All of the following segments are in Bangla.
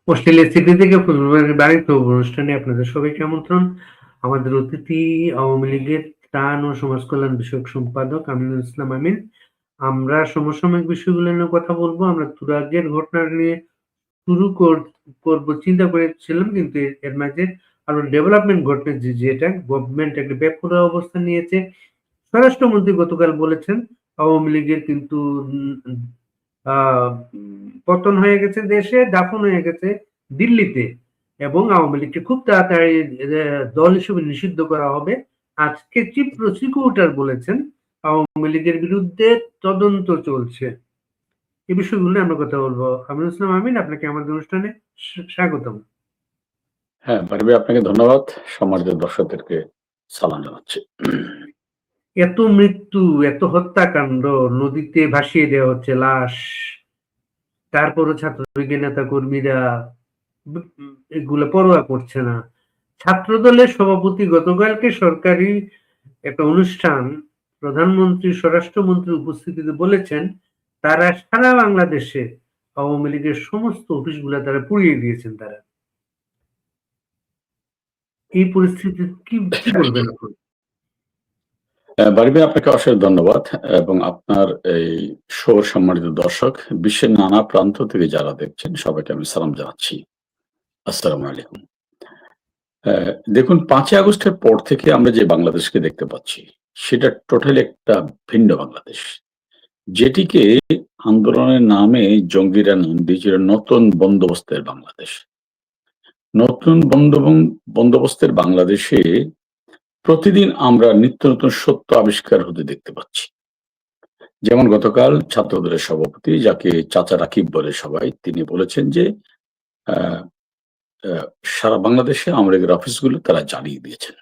অস্ট্রেলিয়া সিডনি থেকে ফুটবলের বাণিজ্য অনুষ্ঠানে আপনাদের সবাইকে আমন্ত্রণ। আমাদের অতিথি আওয়ামী লীগের ত্রাণ ও সমাজ কল্যাণ বিষয়ক সম্পাদক আমিনুল ইসলাম আমিন। আমরা সমসাময়িক বিষয়গুলো নিয়ে কথা বলবো। আমরা তুরাগের ঘটনা নিয়ে শুরু করবো চিন্তা করেছিলাম, কিন্তু এর মাঝে আরো ডেভেলপমেন্ট ঘটেছে, যেটা গভর্নমেন্ট একটা বেপরোয়া অবস্থান নিয়েছে। স্বরাষ্ট্রমন্ত্রী গতকাল বলেছেন আওয়ামী লীগের কিন্তু পতন হয়ে গেছে, দেশে দাফন হয়ে গেছে দিল্লিতে, এবং আওয়ামী লীগকে খুব তাড়াতাড়ি দল হিসেবে নিষিদ্ধ করা হবে। আজকে চিফ প্রসিকিউটর বলেছেন আওয়ামী লীগের বিরুদ্ধে তদন্ত চলছে। এই বিষয়গুলো নিয়ে আমরা কথা বলবো। আমিনুল ইসলাম আমিন, আপনাকে আমাদের অনুষ্ঠানে স্বাগতম। হ্যাঁ, বারবে আপনাকে ধন্যবাদ। সম্মানিত দর্শকদেরকে সালাম জানাচ্ছি। এত মৃত্যু, এত হত্যাকাণ্ড, নদীতে ভাসিয়ে দেওয়া হচ্ছে লাশ, তারপরও ছাত্রলীগের নেতা কর্মীরা এগুলো পরোয়া করছে না। ছাত্র দলের সভাপতি গতকালকে সরকারি একটা অনুষ্ঠান, প্রধানমন্ত্রী স্বরাষ্ট্রমন্ত্রীর উপস্থিতিতে বলেছেন তারা সারা বাংলাদেশে আওয়ামী লীগের সমস্ত অফিসগুলো তারা পুড়িয়ে দিয়েছেন। তারা এই পরিস্থিতি কি বলবেন আপনি? বারবে আপনাকে অশেষ ধন্যবাদ এবং আপনার এই শো সম্মানিত দর্শক, বিশ্বের নানা প্রান্ত থেকে যারা দেখছেন সবাইকে আমি সালাম জানাচ্ছি। আসসালামু আলাইকুম। দেখুন, 5ই আগস্টের পর থেকে আমরা যে বাংলাদেশকে দেখতে পাচ্ছি সেটা টোটালি একটা ভিন্ন বাংলাদেশ, যেটিকে আন্দোলনের নামে জঙ্গিরা নাম দিয়েছিল নতুন বন্দোবস্তের বাংলাদেশ। নতুন বন্দোবস্তের বাংলাদেশে প্রতিদিন আমরা নিত্য নতুন সত্য আবিষ্কার হতে দেখতে পাচ্ছি। যেমন গতকাল ছাত্রদলের সভাপতি, যাকে চাচা রাকিব বলে সবাই, তিনি বলেছেন যে সারা বাংলাদেশে আওয়ামী লীগের অফিসগুলো তারা জ্বালিয়ে দিয়েছেন।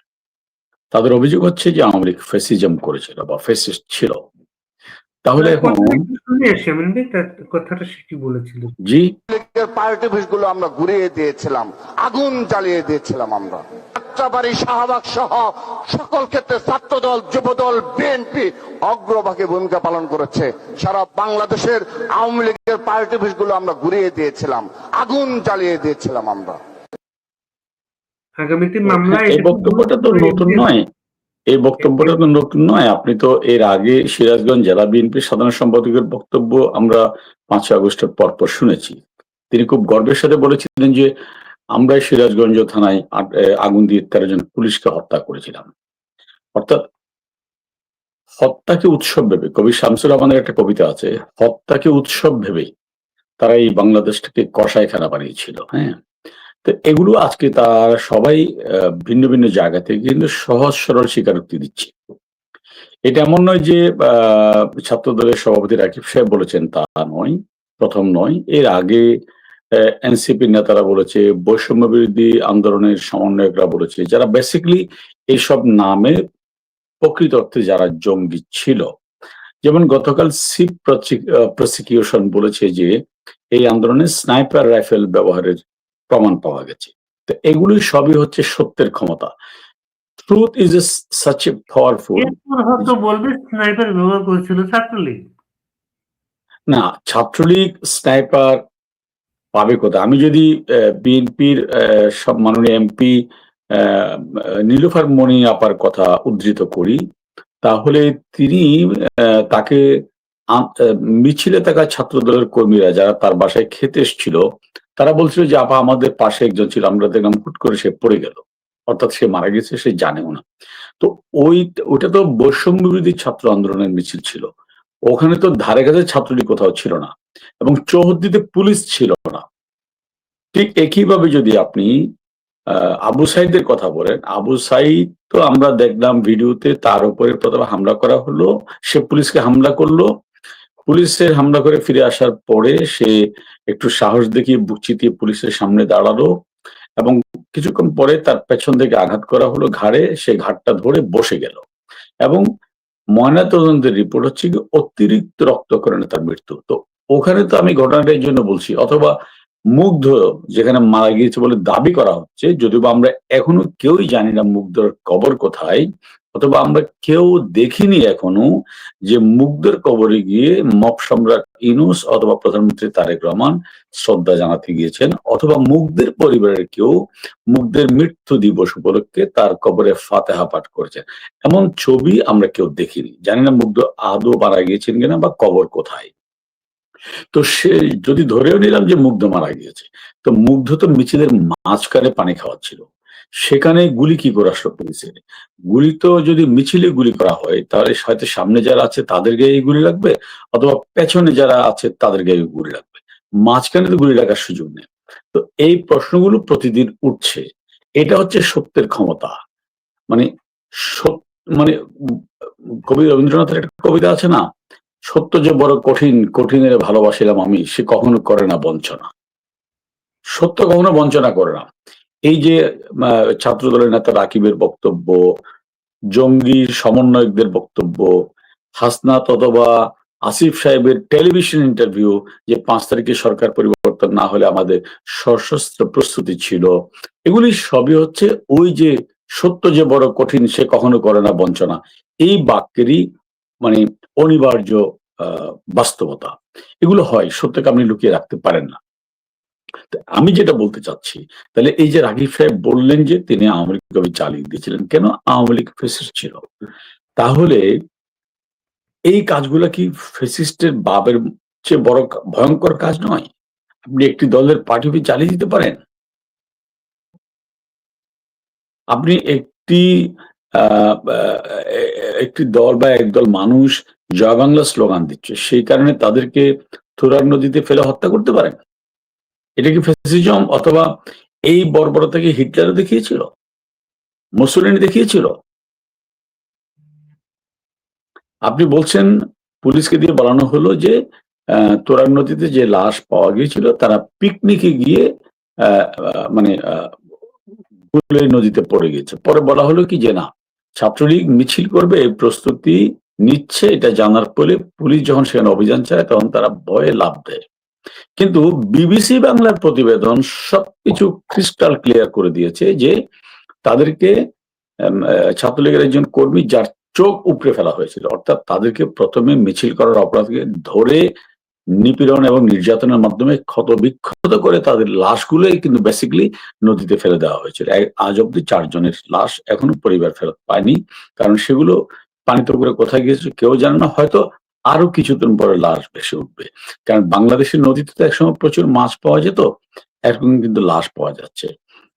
তাদের অভিযোগ হচ্ছে যে আওয়ামী লীগ ফ্যাসিজম করেছিল বা ফ্যাসিস্ট ছিল। তাহলে এখন কথাটা সে কি বলেছিল? জি, পার্টি অফিসগুলো আমরা ঘুরিয়ে দিয়েছিলাম, আগুন জ্বালিয়ে দিয়েছিলাম আমরা। যাত্রাবাড়ি, শাহবাগ সহ সকল ক্ষেত্রে ছাত্রদল, যুবদল, বিএনপি অগ্রভাগে ভূমিকা পালন করেছে। সারা বাংলাদেশের আওয়ামী লীগের পার্টি অফিসগুলো আমরা ঘুরিয়ে দিয়েছিলাম, আগুন জ্বালিয়ে দিয়েছিলাম আমরা। আগামীতে মামলা, এই বক্তব্যটা তো নতুন নয়। এই বক্তব্যটা তো নতুন নয়। আপনি তো এর আগে সিরাজগঞ্জ জেলা বিএনপির সাধারণ সম্পাদকের বক্তব্য আমরা 5ই আগস্টের পরপর শুনেছি। তিনি খুব গর্বের সাথে বলেছিলেন যে আমরাই সিরাজগঞ্জ থানায় আগুন দিয়ে 13 জন পুলিশকে হত্যা করেছিলাম। অর্থাৎ হত্যাকে উৎসব ভেবে, কবি শামসুর রহমানের একটা কবিতা আছে, হত্যাকে উৎসব ভেবে তারা এই বাংলাদেশটাকে কসাইখানা বানিয়েছিল। হ্যাঁ, তো এগুলো আজকে তারা সবাই ভিন্ন ভিন্ন জায়গা থেকে কিন্তু সহজ সরল স্বীকারোক্তি দিচ্ছে। এটা এমন নয় যে ছাত্রদলের সভাপতি রাকিব সাহেব বলেছেন, তা নয়, প্রথম নয়। এর আগে এনসিপির নেতারা বলেছে, বৈষম্য বিরোধী আন্দোলনের সমন্বয়করা বলেছে, যারা বেসিক্যালি এইসব নামে প্রকৃত অর্থে যারা জঙ্গি ছিল। যেমন গতকাল চিফ প্রসিকিউশন বলেছে যে এই আন্দোলনে স্নাইপার রাইফেল ব্যবহারের প্রমাণ পাওয়া গেছে। তো এগুলি সবই হচ্ছে সত্যের ক্ষমতা। Truth is such a powerful. বলবে স্নাইপার ব্যবহার করেছিল ছাত্রলীগ। না, ছাত্রলীগ স্নাইপার পাবে কোথায়? আমি যদি বিএনপির সব মাননীয় এমপি নীলুফার মনি আপার কথা উদ্ধৃত করি, তাহলে তিনি তাকে মিছিলে থাকা ছাত্রদলের কর্মীরা যারা তার বাসায় খেতে এসেছিল, তারা বলছিল যে আপা আমাদের পাশে একজন ছিল, আমরা দেখলাম হুট করে সে পড়ে গেল, অর্থাৎ সে মারা গেছে, সে জানেও না। তো ওইটা তো বৈষম্য বিরোধী ছাত্র আন্দোলনের মিছিল ছিল, ওখানে তো ধারে কাছে ছাত্রলীগ কোথাও ছিল না, এবং চৌহদ্দিতে পুলিশ ছিল না। ঠিক একইভাবে যদি আপনি আবু সাইদের কথা বলেন, আবু সাইদ তো আমরা দেখলাম ভিডিওতে, তার উপরে প্রথমে হামলা করা হলো, সে পুলিশকে হামলা করলো, পুলিশের হামলা করে ফিরে আসার পরে সে একটু সাহস দেখিয়ে বুক চিতিয়ে পুলিশের সামনে দাঁড়ালো, এবং কিছুক্ষণ পরে তার পেছন থেকে আঘাত করা হলো ঘাড়ে, সে ঘাটটা ধরে বসে গেল, এবং ময়নাতদন্তের রিপোর্ট হচ্ছে কি অতিরিক্ত রক্তক্ষরণে তার মৃত্যু। তো ওখানে তো আমি ঘটনাটা এই জন্য বলছি, অথবা মুগ্ধ যেখানে মারা গিয়েছে বলে দাবি করা হচ্ছে, যদিও আমরা এখনো কেউই জানি না মুগ্ধর কবর কোথায়, অথবা আমরা কেউ দেখিনি এখনো যে মুগ্ধের কবরে গিয়ে মপ সম্রাট ইউনূস অথবা প্রধানমন্ত্রী তারেক রহমান শ্রদ্ধা জানাতে গিয়েছেন, অথবা মুগ্ধের পরিবারের কেউ মুগ্ধের মৃত্যু দিবস উপলক্ষে তার কবরে ফাতেহা পাঠ করেছেন। এমন ছবি আমরা কেউ দেখিনি। জানি না মুগ্ধ আদৌ মারা গিয়েছেন কিনা বা কবর কোথায়। তো সে যদি ধরেও নিলাম যে মুগ্ধ মারা গিয়েছে, তো মুগ্ধ তো মিছিলের মাঝখানে পানি খাওয়াচ্ছিল, সেখানে গুলি কি করে আসলো পুলিশের? গুলি তো যদি মিছিলে গুলি করা হয় তাহলে হয়তো সামনে যারা আছে তাদের গায়ে গুলি লাগবে, অথবা পেছনে যারা আছে তাদের গায়ে গুলি লাগবে, মাঝখানে তো গুলি লাগার সুযোগ নেই। তো এই প্রশ্নগুলো প্রতিদিন উঠছে। এটা হচ্ছে সত্যের ক্ষমতা। মানে মানে কবি রবীন্দ্রনাথের একটা কবিতা আছে না, সত্য যে বড় কঠিন, কঠিনের ভালোবাসিলাম আমি, সে কখনো করে না বঞ্চনা। সত্য কখনো বঞ্চনা করে না। এই যে ছাত্র দলের নেতা রাকিবের বক্তব্য, জঙ্গি সমন্বয়কদের বক্তব্য, হাসনাত অথবা আসিফ সাহেবের টেলিভিশন ইন্টারভিউ যে 5 তারিখে সরকার পরিবর্তন না হলে আমাদের সশস্ত্র প্রস্তুতি ছিল, এগুলি সবই হচ্ছে ওই যে সত্য যে বড় কঠিন সে কখনো করে না বঞ্চনা, এই বাক্যেরই মানে অনিবার্য বাস্তবতা। এগুলো হয়, সত্যকে আপনি লুকিয়ে রাখতে পারেন না। আমি যেটা বলতে চাচ্ছি, তাহলে এই যে রাগিব সাহেব বললেন যে তিনি আওয়ামী লীগকে চালিয়ে দিয়েছিলেন, কেন? আওয়ামী লীগ ফেসিস্ট ছিল। তাহলে এই কাজগুলা কি ফেসিস্টের বাবের চেয়ে বড় ভয়ঙ্কর কাজ নয়? আপনি একটি দলের পার্টি অফিস চালিয়ে দিতে পারেন। আপনি একটি দল বা একদল মানুষ জয় বাংলা স্লোগান দিচ্ছে, সেই কারণে তাদেরকে থুরাগ নদীতে ফেলে হত্যা করতে পারেন। এটা কি ফ্যাসিজম? অথবা এই বর্বরতাকে হিটলারও দেখিয়েছিল, মুসোলিনি দেখিয়েছিল? আপনি বলছেন পুলিশকে দিয়ে বলানো হলো যে তুরাগ নদীতে যে লাশ পাওয়া গিয়েছিল তারা পিকনিকে গিয়ে মানে গুলে নদীতে পড়ে গেছে। পরে বলা হলো কি যে না, ছাত্রলীগ মিছিল করবে এই প্রস্তুতি নিচ্ছে, এটা জানার পরে পুলিশ যখন সেখানে অভিযান চালায় তখন তারা ভয়ে লাফ দেয়। কিন্তু বিবিসি বাংলার প্রতিবেদন সবকিছু ক্রিস্টাল ক্লিয়ার করে দিয়েছে যে তাদেরকে ছাত্রলীগের একজন কর্মী যার চোখ উপড়ে ফেলা হয়েছিল, অর্থাৎ তাদেরকে প্রথমে মিছিল করার অপরাধকে ধরে নিপীড়ন এবং নির্যাতনের মাধ্যমে ক্ষত বিক্ষত করে তাদের লাশগুলোই কিন্তু বেসিক্যালি নদীতে ফেলে দেওয়া হয়েছিল। আজ অব্দি 4 জনের লাশ এখনো পরিবার ফেরত পায়নি, কারণ সেগুলো পানিতে করে কোথায় গিয়েছে কেউ জানে না। হয়তো আরো কিছুদিন পরে লাশ ভেসে উঠবে, কারণ বাংলাদেশের নদীতে তো একসময় প্রচুর মাছ পাওয়া যেত, এখন কিন্তু লাশ পাওয়া যাচ্ছে।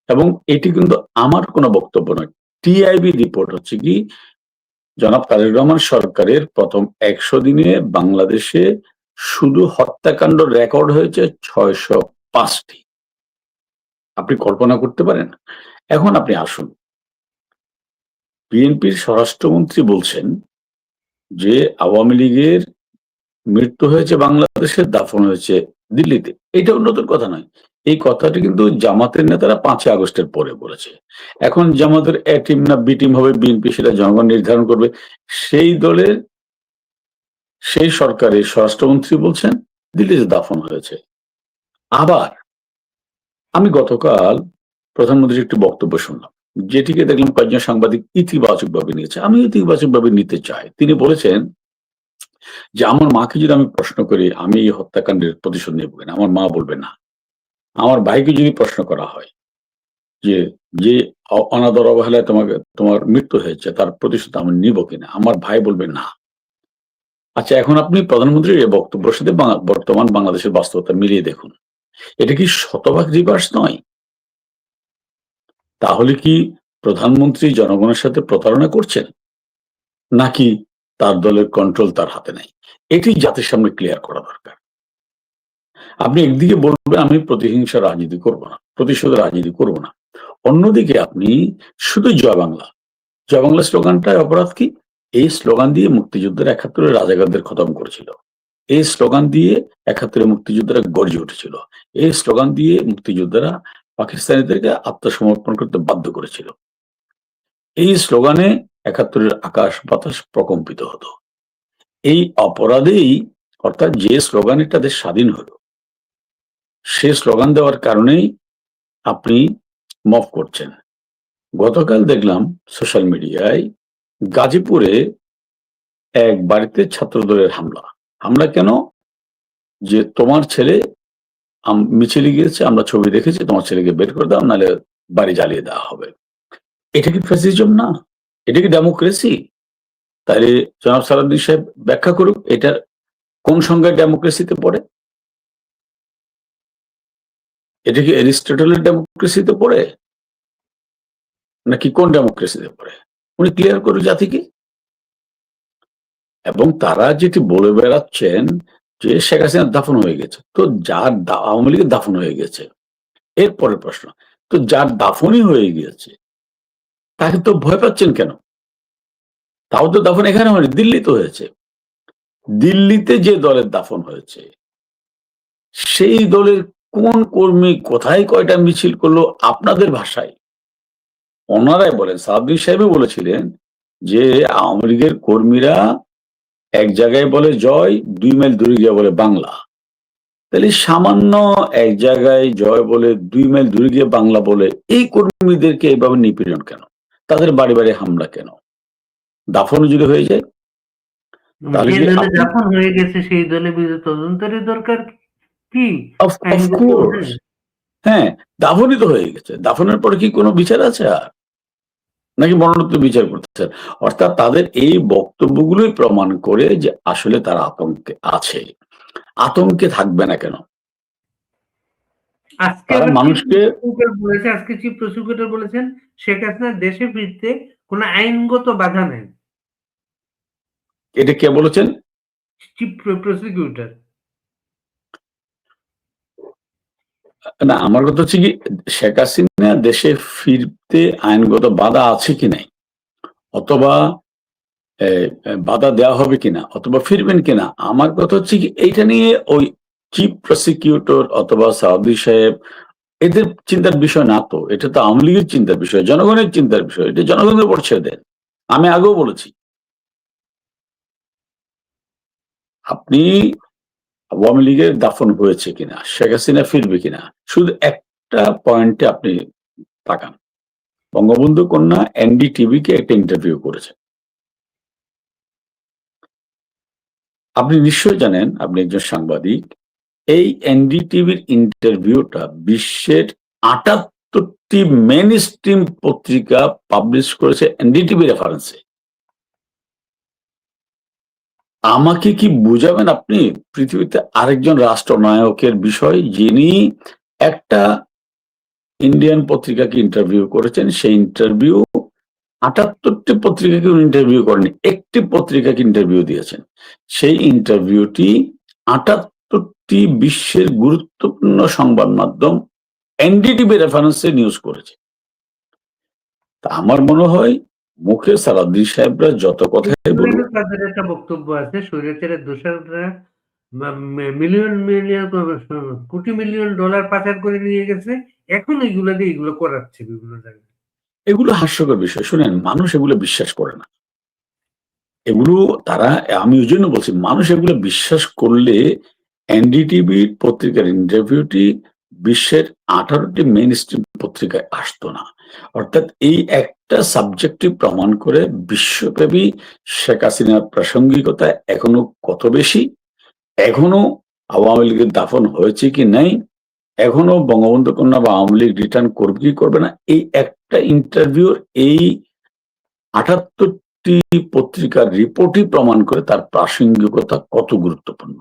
এবং এটি কিন্তু আমার কোনো বক্তব্য নয়, টিআইবি রিপোর্ট হচ্ছে কি জনাব তারেক রহমান সরকারের প্রথম 100 দিনে বাংলাদেশে শুধু হত্যাকাণ্ড রেকর্ড হয়েছে 605টি। আপনি কল্পনা করতে পারেন? এখন আপনি আসুন, বিএনপির স্বরাষ্ট্রমন্ত্রী বলছেন যে আওয়ামী লীগের মৃত্যু হয়েছে বাংলাদেশে, দাফন হয়েছে দিল্লিতে। এটাও নতুন কথা নয়। এই কথাটি কিন্তু জামাতের নেতারা 5 আগস্টের পরে বলেছে। এখন জামাতের এ টিম না বি টিম হবে বিএনপি সেটা জনগণ নির্ধারণ করবে। সেই দলের সেই সরকারের স্বরাষ্ট্রমন্ত্রী বলছেন দিল্লিতে দাফন হয়েছে। আবার আমি গতকাল প্রধানমন্ত্রীর একটি বক্তব্য শুনলাম, যেটিকে দেখলাম কয়েকজন সাংবাদিক ইতিবাচকভাবে নিয়েছে। আমি ইতিবাচকভাবে নিতে চাই। তিনি বলেছেন যে আমার মাকে যদি আমি প্রশ্ন করি আমি এই হত্যাকাণ্ডের প্রতিশোধ নেব কিনা, আমার মা বলবে না। আমার ভাইকে যদি প্রশ্ন করা হয় যে যে অনাদর অবহেলায় তোমার মৃত্যু হয়েছে তার প্রতিশোধ আমি নিব কিনা, আমার ভাই বলবে না। আচ্ছা, এখন আপনি প্রধানমন্ত্রীর এই বক্তব্যের সাথে বর্তমান বাংলাদেশের বাস্তবতা মিলিয়ে দেখুন, এটা কি শতভাগ রিভার্স নয়? তাহলে কি প্রধানমন্ত্রী জনগণের সাথে প্রতারণা করছেন, নাকি তার দলের কন্ট্রোল তার হাতে নেই? এটি জাতির সামনে ক্লিয়ার করা দরকার। আপনি একদিকে বলবেন আমি প্রতিহিংসার রাজনীতি করব না, প্রতিশোধের রাজনীতি করব না, অন্যদিকে আপনি শুধু জয় বাংলা স্লোগানটায় অপরাধ কি? এই স্লোগান দিয়ে মুক্তিযুদ্ধের 71 রাজাকারদের খতম করেছিল। এই স্লোগান দিয়ে 71 মুক্তিযোদ্ধারা গর্জে উঠেছিল। এই স্লোগান দিয়ে মুক্তিযোদ্ধারা পাকিস্তানিদেরকে আত্মসমর্পণ করতে বাধ্য করেছিল। এই স্লোগানে 71 আকাশ বাতাস প্রকম্পিত হতো। এই অপরাধেই, অর্থাৎ যে স্লোগানে তাদের স্বাধীন হলো, সে স্লোগান দেওয়ার কারণেই আপনি মফ করছেন। গতকাল দেখলাম সোশ্যাল মিডিয়ায় গাজীপুরে এক বাড়িতে ছাত্রদলের হামলা কেন? যে তোমার ছেলে মিছিলে গিয়েছে, আমরা ছবি দেখেছি, তোমার ছেলেকে বের করে দাও, নাহলে বাড়ি জ্বালিয়ে দেওয়া হবে। এটা কি ফ্যাসিজম না? এটা কি ডেমোক্রেসি? তাহলে জনাব সালাউদ্দিন সাহেব ব্যাখ্যা করুক, এটা কোন সংজ্ঞায় ডেমোক্রেসিতে পড়ে? এটা কি অ্যারিস্টটলের ডেমোক্রেসিতে পড়ে, নাকি কোন ডেমোক্রেসিতে পড়ে? উনি ক্লিয়ার করুক জাতিকে। এবং তারা যেটি বলে বেড়াচ্ছেন যে শেখ হাসিনার দাফন হয়ে গেছে, তো যার আওয়ামী লীগের দাফন হয়ে গেছে, এরপরের প্রশ্ন, তো যার দাফনই হয়ে গিয়েছে তাকে তো ভয় পাচ্ছেন কেন? তাও তো দাফন এখানে হয়নি, দিল্লিতে হয়েছে। দিল্লিতে যে দলের দাফন হয়েছে সেই দলের কোন কর্মী কোথায় কয়টা মিছিল করলো আপনাদের ভাষায়? ওনারাই বলেন, সালাউদ্দিন সাহেবই বলেছিলেন যে আওয়ামী লীগের কর্মীরা এক জায়গায় বলে জয়, 2 মাইল দূরে গিয়ে বলে বাংলা। তাহলে সামান্য এক জায়গায় জয় বলে 2 মাইল দূরে গিয়ে বাংলা বলে এই কর্মীদেরকে এইভাবে নিপীড়ন কেন? তাদের বাড়ি বাড়ি হামলা কেন? দাফন যদি হয়ে যায় তাহলে যে কি দলে দাফন হয়ে গেছে সেই দলে তদন্তের দরকার কি? অফকোর্স, হ্যাঁ, দাফনই তো হয়ে গেছে, দাফনের পরে কি কোনো বিচার আছে আর, নাকি মরণোত্তর বিচার করতেছে? অর্থাৎ তাদের এই বক্তব্যগুলোই প্রমাণ করে যে আসলে তারা আতঙ্কে আছে। আতঙ্কে থাকবে না কেন? আজকে তারা আবার মানুষকে আজকে চিফ প্রসিকিউটর বলেছেন শেখ হাসিনা দেশে ফিরতে কোনো আইনগত বাধা নেই। এটা কে বলেছেন? Chief prosecutor. না, আমার কথা হচ্ছে কি, শেখ হাসিনা দেশে ফিরতে আইনগত বাধা আছে কি নাই, অথবা বাধা দেওয়া হবে কিনা, অথবা ফিরবেন কিনা, আমার কথা হচ্ছে কি এইটা নিয়ে ওই চিফ প্রসিকিউটর অথবা সাউদি সাহেব এদের চিন্তার বিষয় না তো। এটা তো আওয়ামী লীগের চিন্তার বিষয়, জনগণের চিন্তার বিষয়। এটা জনগণের উপর ছেড়ে দেন। আমি আগেও বলেছি, আপনি আওয়ামী লীগের দাফন হয়েছে কিনা, শেখ হাসিনা ফিরবে কিনা, শুধু একটা পয়েন্টে আপনি তাকান। বঙ্গবন্ধু কন্যা এনডিটিভিকে একটা ইন্টারভিউ করেছে। আপনি নিশ্চয়ই জানেন, আপনি একজন সাংবাদিক, এই এনডিটিভির ইন্টারভিউটা বিশ্বের ৭৮টি মেইন স্ট্রিম পত্রিকা পাবলিশ করেছে এনডিটিভি রেফারেন্সে। আমাকে কি বুঝাবেন আপনি পৃথিবীতে আরেকজন রাষ্ট্রনায়কের বিষয়, যিনি একটা ইন্ডিয়ান পত্রিকাকে ইন্টারভিউ করেছেন, সেই ইন্টারভিউ ৭৮টি পত্রিকাকে ইন্টারভিউ করেনি, একটি পত্রিকাকে ইন্টারভিউ দিয়েছেন। সেই ইন্টারভিউটি ৭৮টি বিশ্বের গুরুত্বপূর্ণ সংবাদ মাধ্যম এনডিটিভি রেফারেন্সে নিউজ করেছে। তা আমার মনে হয় মুখে সালাউদ্দিন সাহেবরা যত কথাই বলুন, তাদের একটা বক্তব্য আছে, স্বৈরাচারের দোসররা মিলিয়ন মিলিয়ন কোটি মিলিয়ন ডলার পাচার করে নিয়ে গেছে, এখন এগুলো দিয়ে এগুলো করাচ্ছে বিভিন্ন জায়গায়। এগুলো হাস্যকর বিষয়। শুনেন, মানুষ এগুলো বিশ্বাস করে না। এগুলো তারা, আমি ওই জন্য বলছি, মানুষ এগুলো বিশ্বাস করলে এনডিটিভি পত্রিকার ইন্টারভিউটি বিশ্বের 18টি মেইন স্ট্রিম পত্রিকায় আসতো না। অর্থাৎ এই একটা সাবজেক্টটি প্রমাণ করে বিশ্বব্যাপী শেখ হাসিনার প্রাসঙ্গিকতা এখনো কত বেশি, এখনো আওয়ামী লীগের দাফন হয়েছে কি নাই, এখনো বঙ্গবন্ধু কন্যা বা আওয়ামী লীগ রিটার্ন করবে কি করবে না, এই একটা ইন্টারভিউর এই ৭৮টি পত্রিকার রিপোর্টই প্রমাণ করে তার প্রাসঙ্গিকতা কত গুরুত্বপূর্ণ।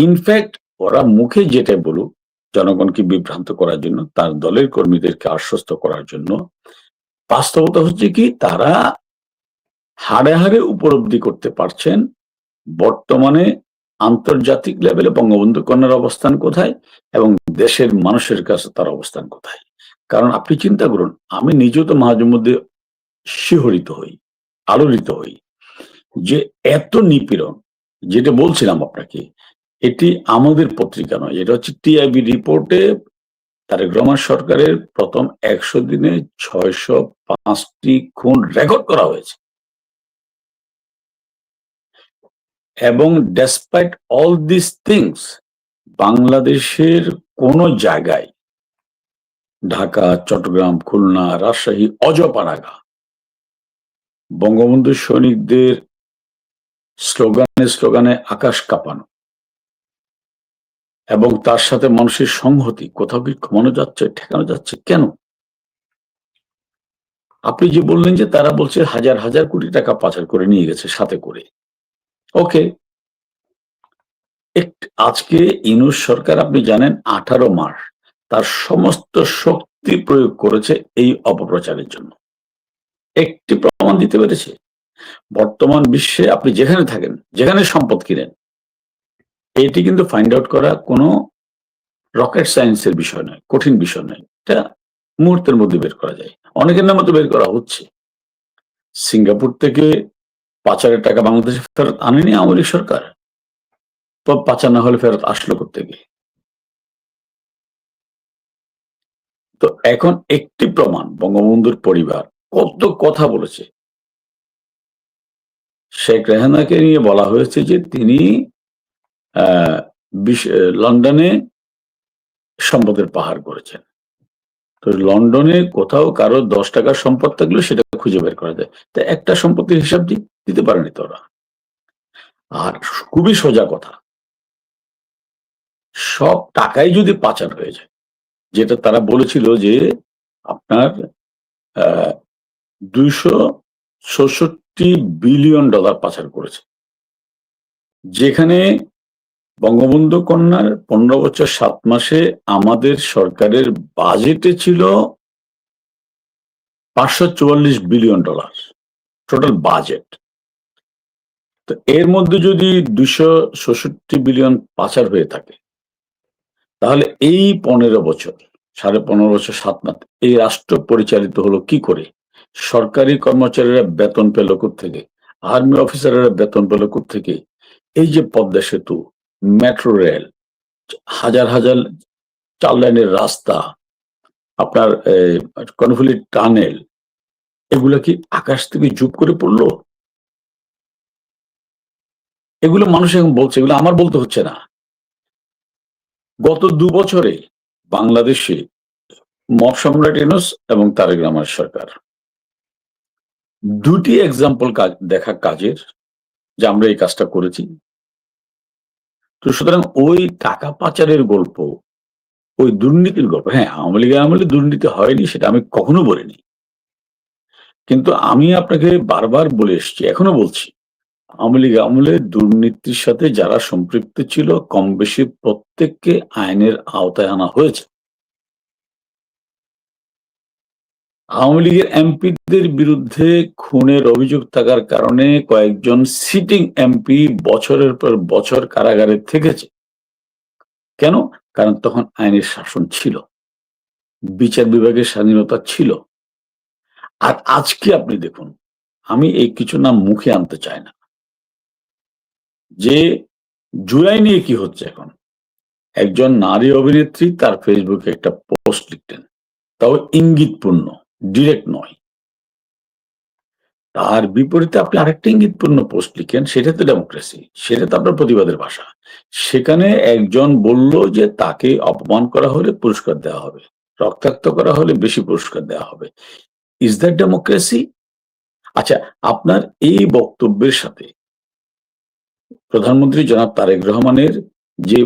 ইনফ্যাক্ট ওরা মুখে যেটা বলুক, জনগণকে বিভ্রান্ত করার জন্য, তার দলের কর্মীদেরকে আশ্বস্ত করার জন্য, বাস্তবতা হচ্ছে কি তারা হাড়ে হাড়ে উপলব্ধি করতে পারছেন বর্তমানে আন্তর্জাতিক লেভেলে বঙ্গবন্ধু কন্যার অবস্থান কোথায় এবং দেশের মানুষের কাছে তার অবস্থান কোথায়। কারণ আপনি চিন্তা করুন, আমি নিজেও তো মাঝে মধ্যে শিহরিত হই, আলোড়িত হই যে এত নিপীড়ন, যেটা বলছিলাম আপনাকে, এটি আমাদের পত্রিকা নয়, এটা হচ্ছে টিআইবি রিপোর্টে তারেক রহমান সরকারের প্রথম ১০০ দিনে ৬০৫টি খুন রেকর্ড করা হয়েছে। এবং ডেসপাইট অল দিস থিংস, বাংলাদেশের কোন জায়গায়, ঢাকা, চট্টগ্রাম, খুলনা, রাজশাহী, অজপাড়াগা, বঙ্গবন্ধু সৈনিকদের স্লোগানে স্লোগানে আকাশ কাঁপানো এবং তার সাথে মানুষের সংহতি কোথাও কি কমানো যাচ্ছে, ঠেকানো যাচ্ছে কেন? আপনি যে বললেন যে তারা বলছে হাজার হাজার কোটি টাকা পাচার করে নিয়ে গেছে সাথে করে, ওকে, আজকে ইউনূস সরকার আপনি জানেন 18 মাস তার সমস্ত শক্তি প্রয়োগ করেছে এই অপপ্রচারের জন্য। একটি প্রমাণ দিতে পেরেছে? বর্তমান বিশ্বে আপনি যেখানে থাকেন, যেখানে সম্পদ কিনেন, এটি কিন্তু ফাইন্ড আউট করা কোনো রকেট সায়েন্সের বিষয় নয়, কঠিন বিষয় নয়। এটা মুহূর্তের মধ্যে বের করা যায়। অনেকের নামে তো বের করা হচ্ছে। সিঙ্গাপুর থেকে পাচারের টাকা বাংলাদেশে ফেরত আনেনি আওয়ামী লীগ সরকার, তো পাচার না হলে ফেরত আসলো কোত্থেকে? তো এখন একটি প্রমাণ, বঙ্গবন্ধুর পরিবার কত কথা বলেছে। শেখ রেহানাকে নিয়ে বলা হয়েছে যে তিনি লন্ডনে সম্পদের পাহাড় করেছেন। তো লন্ডনে কোথাও কারো 10 টাকার সম্পদ থাকলে সেটা খুঁজে বের করা যায়, তা একটা সম্পত্তির হিসাব দিতে পারেনি তোরা। আর খুবই সোজা কথা, সব টাকাই যদি পাচার হয়ে যায়, যেটা তারা বলেছিল যে আপনার $266 বিলিয়ন পাচার করেছে, যেখানে বঙ্গবন্ধু কন্যার 15 বছর 7 মাসে আমাদের সরকারের বাজেটে ছিল $544 বিলিয়ন টোটাল বাজেট। তো এর মধ্যে যদি 266 বিলিয়ন পাচার হয়ে থাকে, তাহলে এই 15 বছর, 15.5 বছর 7 মাস এই রাষ্ট্র পরিচালিত হলো কি করে? সরকারি কর্মচারীরা বেতন পেল কোত্থেকে? আর্মি অফিসাররা বেতন পেল কোত্থেকে? এই যে পদ্মা সেতু, মেট্রো রেল, হাজার হাজার 4 লাইনের রাস্তা, আপনার কর্ণফুলী টানেল, এগুলো কি আকাশ থেকে জুপ করে পড়লো? এগুলো মানুষ এখন বলছে, এগুলো আমার বলতে হচ্ছে না। গত 2 বছরে বাংলাদেশে মব সম্রাট ইউনূস এবং তারেক রহমান সরকার দুটি এক্সাম্পল দেখা কাজের, যে আমরা এই কাজটা করেছি। তো সুতরাং ওই টাকা পাচারের গল্প, ওই দুর্নীতির গল্প, হ্যাঁ আওয়ামী লীগের আমলে দুর্নীতি হয়নি সেটা আমি কখনো বলিনি, কিন্তু আমি আপনাকে বারবার বলে এসছি, এখনো বলছি, আওয়ামী লীগ আমলে দুর্নীতির সাথে যারা সম্পৃক্ত ছিল কম বেশি প্রত্যেককে আইনের আওতায় আনা হয়েছে। আওয়ামী লীগের এমপিদের বিরুদ্ধে খুনের অভিযোগ থাকার কারণে কয়েকজন সিটিং এমপি বছরের পর বছর কারাগারে থেকেছে। কেন? কারণ তখন আইনের শাসন ছিল, বিচার বিভাগের স্বাধীনতা ছিল। আর আজকে আপনি দেখুন, আমি এই কিছু নাম মুখে আনতে চাই না, যে জুলাই নিয়ে কি হচ্ছে এখন। একজন নারী অভিনেত্রী তার ফেসবুকে একটা পোস্ট লিখতেন, তাও ইঙ্গিতপূর্ণ, ডিরেক্ট নয়। তার বিপরীতে আপনি আরেকটা ইঙ্গিতপূর্ণ পোস্ট লিখেন, সেটা তো ডেমোক্রেসি, সেটা তো আপনার প্রতিবাদের ভাষা। সেখানে একজন বলল যে তাকে অপমান করা হলে পুরস্কার দেওয়া হবে, রক্তাক্ত করা হলে বেশি পুরস্কার দেওয়া হবে। Is that democracy? আচ্ছা, আপনার এই বক্তব্যের সাথে প্রধানমন্ত্রী জনাব তারেক রহমানের যে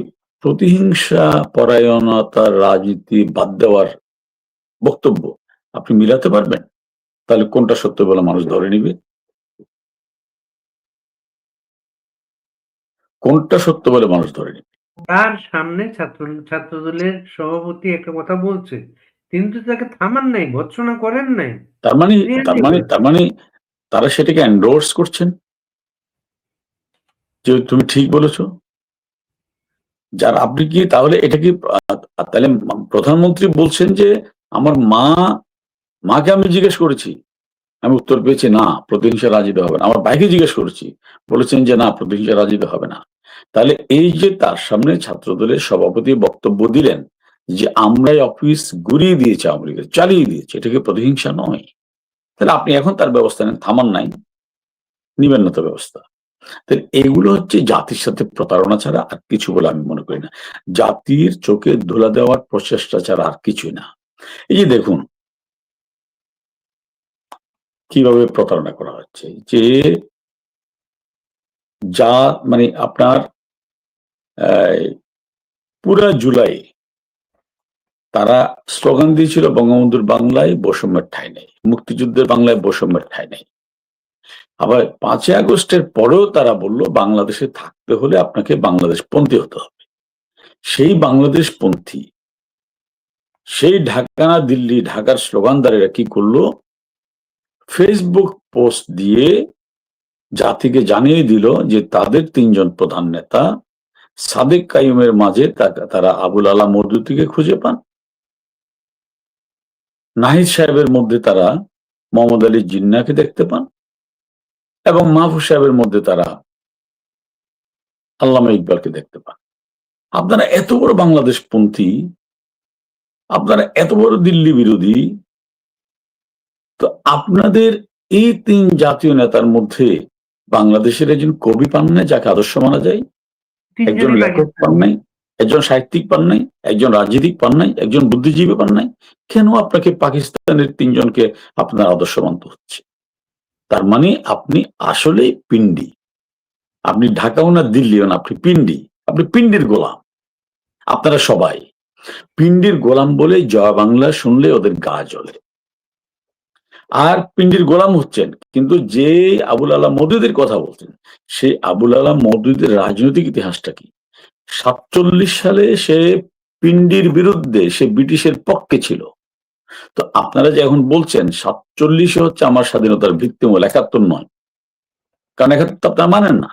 প্রতিহিংসা পরায়ণতার রাজনীতি বাদ দেওয়ার বক্তব্য আপনি মিলাতে পারবেন? তাহলে কোনটা সত্য বলে মানুষ ধরে নিবে? কোনটা সত্য বলে মানুষ ধরে নিবে? তার সামনে ছাত্রদলের সভাপতি একটা কথা বলছে, তিনি তো তাকে থামান নাই, ভৎসনা করেন নাই। তার মানে তারা সেটাকে এন্ডোর্স করছেন যে তুমি ঠিক বলেছো। যার আপনি কি তাহলে এটা কি তাহলে প্রধানমন্ত্রী বলছেন যে আমার মাকে আমি জিজ্ঞেস করেছি, আমি উত্তর পেয়েছি না প্রতিহিংসা রাজনীতি হবে না। আমার ভাইকে জিজ্ঞেস করেছি, বলেছেন যে না প্রতিহিংসা রাজনীতি হবে না। তাহলে এই যে তার সামনে ছাত্রদলের সভাপতি বক্তব্য দিলেন যে আমরাই অফিস ঘুরিয়ে দিয়েছি, আওয়ামী লীগের চালিয়ে দিয়েছি, এটা কি প্রতিহিংসা নয়? তাহলে আপনি এখন তার ব্যবস্থা নেন, থামান নাই, নিবেন না তো ব্যবস্থা। তাহলে এগুলো হচ্ছে জাতির সাথে প্রতারণা ছাড়া আর কিছু বলে আমি মনে করি না। জাতির চোখে ধুলা দেওয়ার প্রচেষ্টা ছাড়া আর কিছুই না। এই যে দেখুন, কিভাবে প্রতারণা করা হচ্ছে, যে যা মানে আপনার পুরা জুলাই তারা স্লোগান দিয়েছিল বঙ্গবন্ধুর বাংলায় বৈষম্যের ঠাঁই নেই, মুক্তিযুদ্ধের বাংলায় বৈষম্যের ঠাঁই নেই। আবার 5ই আগস্টের পরেও তারা বলল বাংলাদেশে থাকতে হলে আপনাকে বাংলাদেশ পন্থী হতে হবে। সেই বাংলাদেশ পন্থী, সেই ঢাকা না দিল্লি, ঢাকার স্লোগানদারেরা কি করলো, ফেসবুক পোস্ট দিয়ে জাতিকে জানিয়ে দিল যে তাদের 3জন প্রধান নেতা সাদেক কাইমের মাঝে তারা আবুল আলা মওদুদীকে খুঁজে পান, নাহিদ সাহেবের মধ্যে তারা মোহাম্মদ আলী জিন্নাহকে দেখতে পান, এবং মাহফুজ সাহেবের মধ্যে তারা আল্লামা ইকবালকে দেখতে পান। আপনারা এত বড় বাংলাদেশ পন্থী, আপনারা এত বড় দিল্লি বিরোধী, তো আপনাদের এই 3 জাতীয় নেতার মধ্যে বাংলাদেশের একজন কবি পান নাই যাকে আদর্শ মানা যায়, একজন তিনজনই লেখক পাকিস্তান। পান নাই, একজন সাহিত্যিক পান নাই, একজন রাজনীতিক পান নাই, একজন বুদ্ধিজীবী পান নাই। কেন আপনাকে পাকিস্তানের 3জনকে আপনার আদর্শ মানতে হচ্ছে? তার মানে আপনি আসলে পিন্ডি, আপনি ঢাকাও না দিল্লিও না, আপনি পিন্ডি, আপনি পিন্ডির গোলাম। আপনারা সবাই পিন্ডির গোলাম বলে জয় বাংলা শুনলে ওদের গা জ্বলে, আর পিন্ডির গোলাম হচ্ছেন। কিন্তু যে আবুল আলা মওদুদের কথা বলছেন, সেই আবুল আলা মওদুদের রাজনৈতিক ইতিহাসটা কি? 47 সালে সে পিন্ডির বিরুদ্ধে, সে ব্রিটিশের পক্ষে ছিল। তো আপনারা যে এখন বলছেন 47 হচ্ছে আমার স্বাধীনতার ভিত্তিমূল, 71 নয়, কারণ 71 আপনারা মানেন না,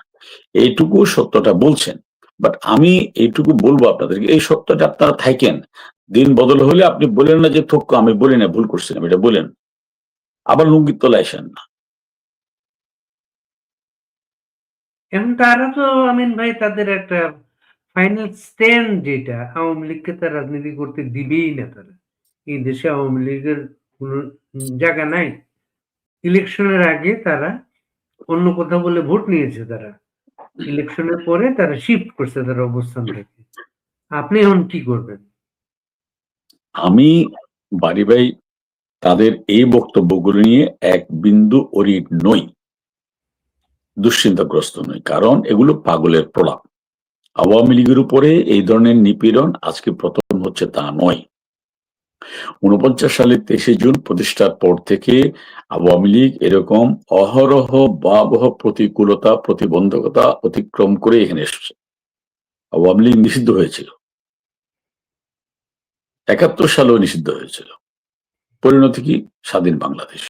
এইটুকু সত্যটা বলছেন। বাট আমি এইটুকু বলবো আপনাদেরকে, এই সত্যটা আপনারা থাকেন, দিন বদল হলে আপনি বলেন না যে থক্ক আমি বলি না, ভুল করছিলাম, এটা বলেন, আবার লুঙ্গির তলায় আসেন না। এখন তারা তো আমিন ভাই তাদের একটা ফাইনাল স্ট্যান্ড, যেটা আওয়ামী লীগকে তার রাজনীতি করতে দিবেই না। তারা এই দেশে আওয়ামী লীগের কোনো জায়গা নাই। ইলেকশনের আগে তারা অন্য কথা বলে ভোট নিয়েছে, তারা ইলেকশনের পরে তারা শিফট করছে তার অবস্থান থেকে। আপনি এখন কি করবেন? আমি বাড়ি ভাই তাদের এই বক্তব্যগুলো নিয়ে এক বিন্দু অরিড নই, দুশ্চিন্তাগ্রস্ত নই, কারণ এগুলো পাগলের প্রলাপ। আওয়ামী লীগের উপরে এই ধরনের নিপীড়ন আজকে প্রথম হচ্ছে তা নয়। 49 সালের 23শে জুন প্রতিষ্ঠার পর থেকে আওয়ামী লীগ এরকম অহরহ ভয়াবহ প্রতিকূলতা, প্রতিবন্ধকতা অতিক্রম করে এখানে এসেছে। আওয়ামী লীগ নিষিদ্ধ হয়েছিল, 71 সালেও নিষিদ্ধ হয়েছিল। পরিণতি কি? স্বাধীন বাংলাদেশ।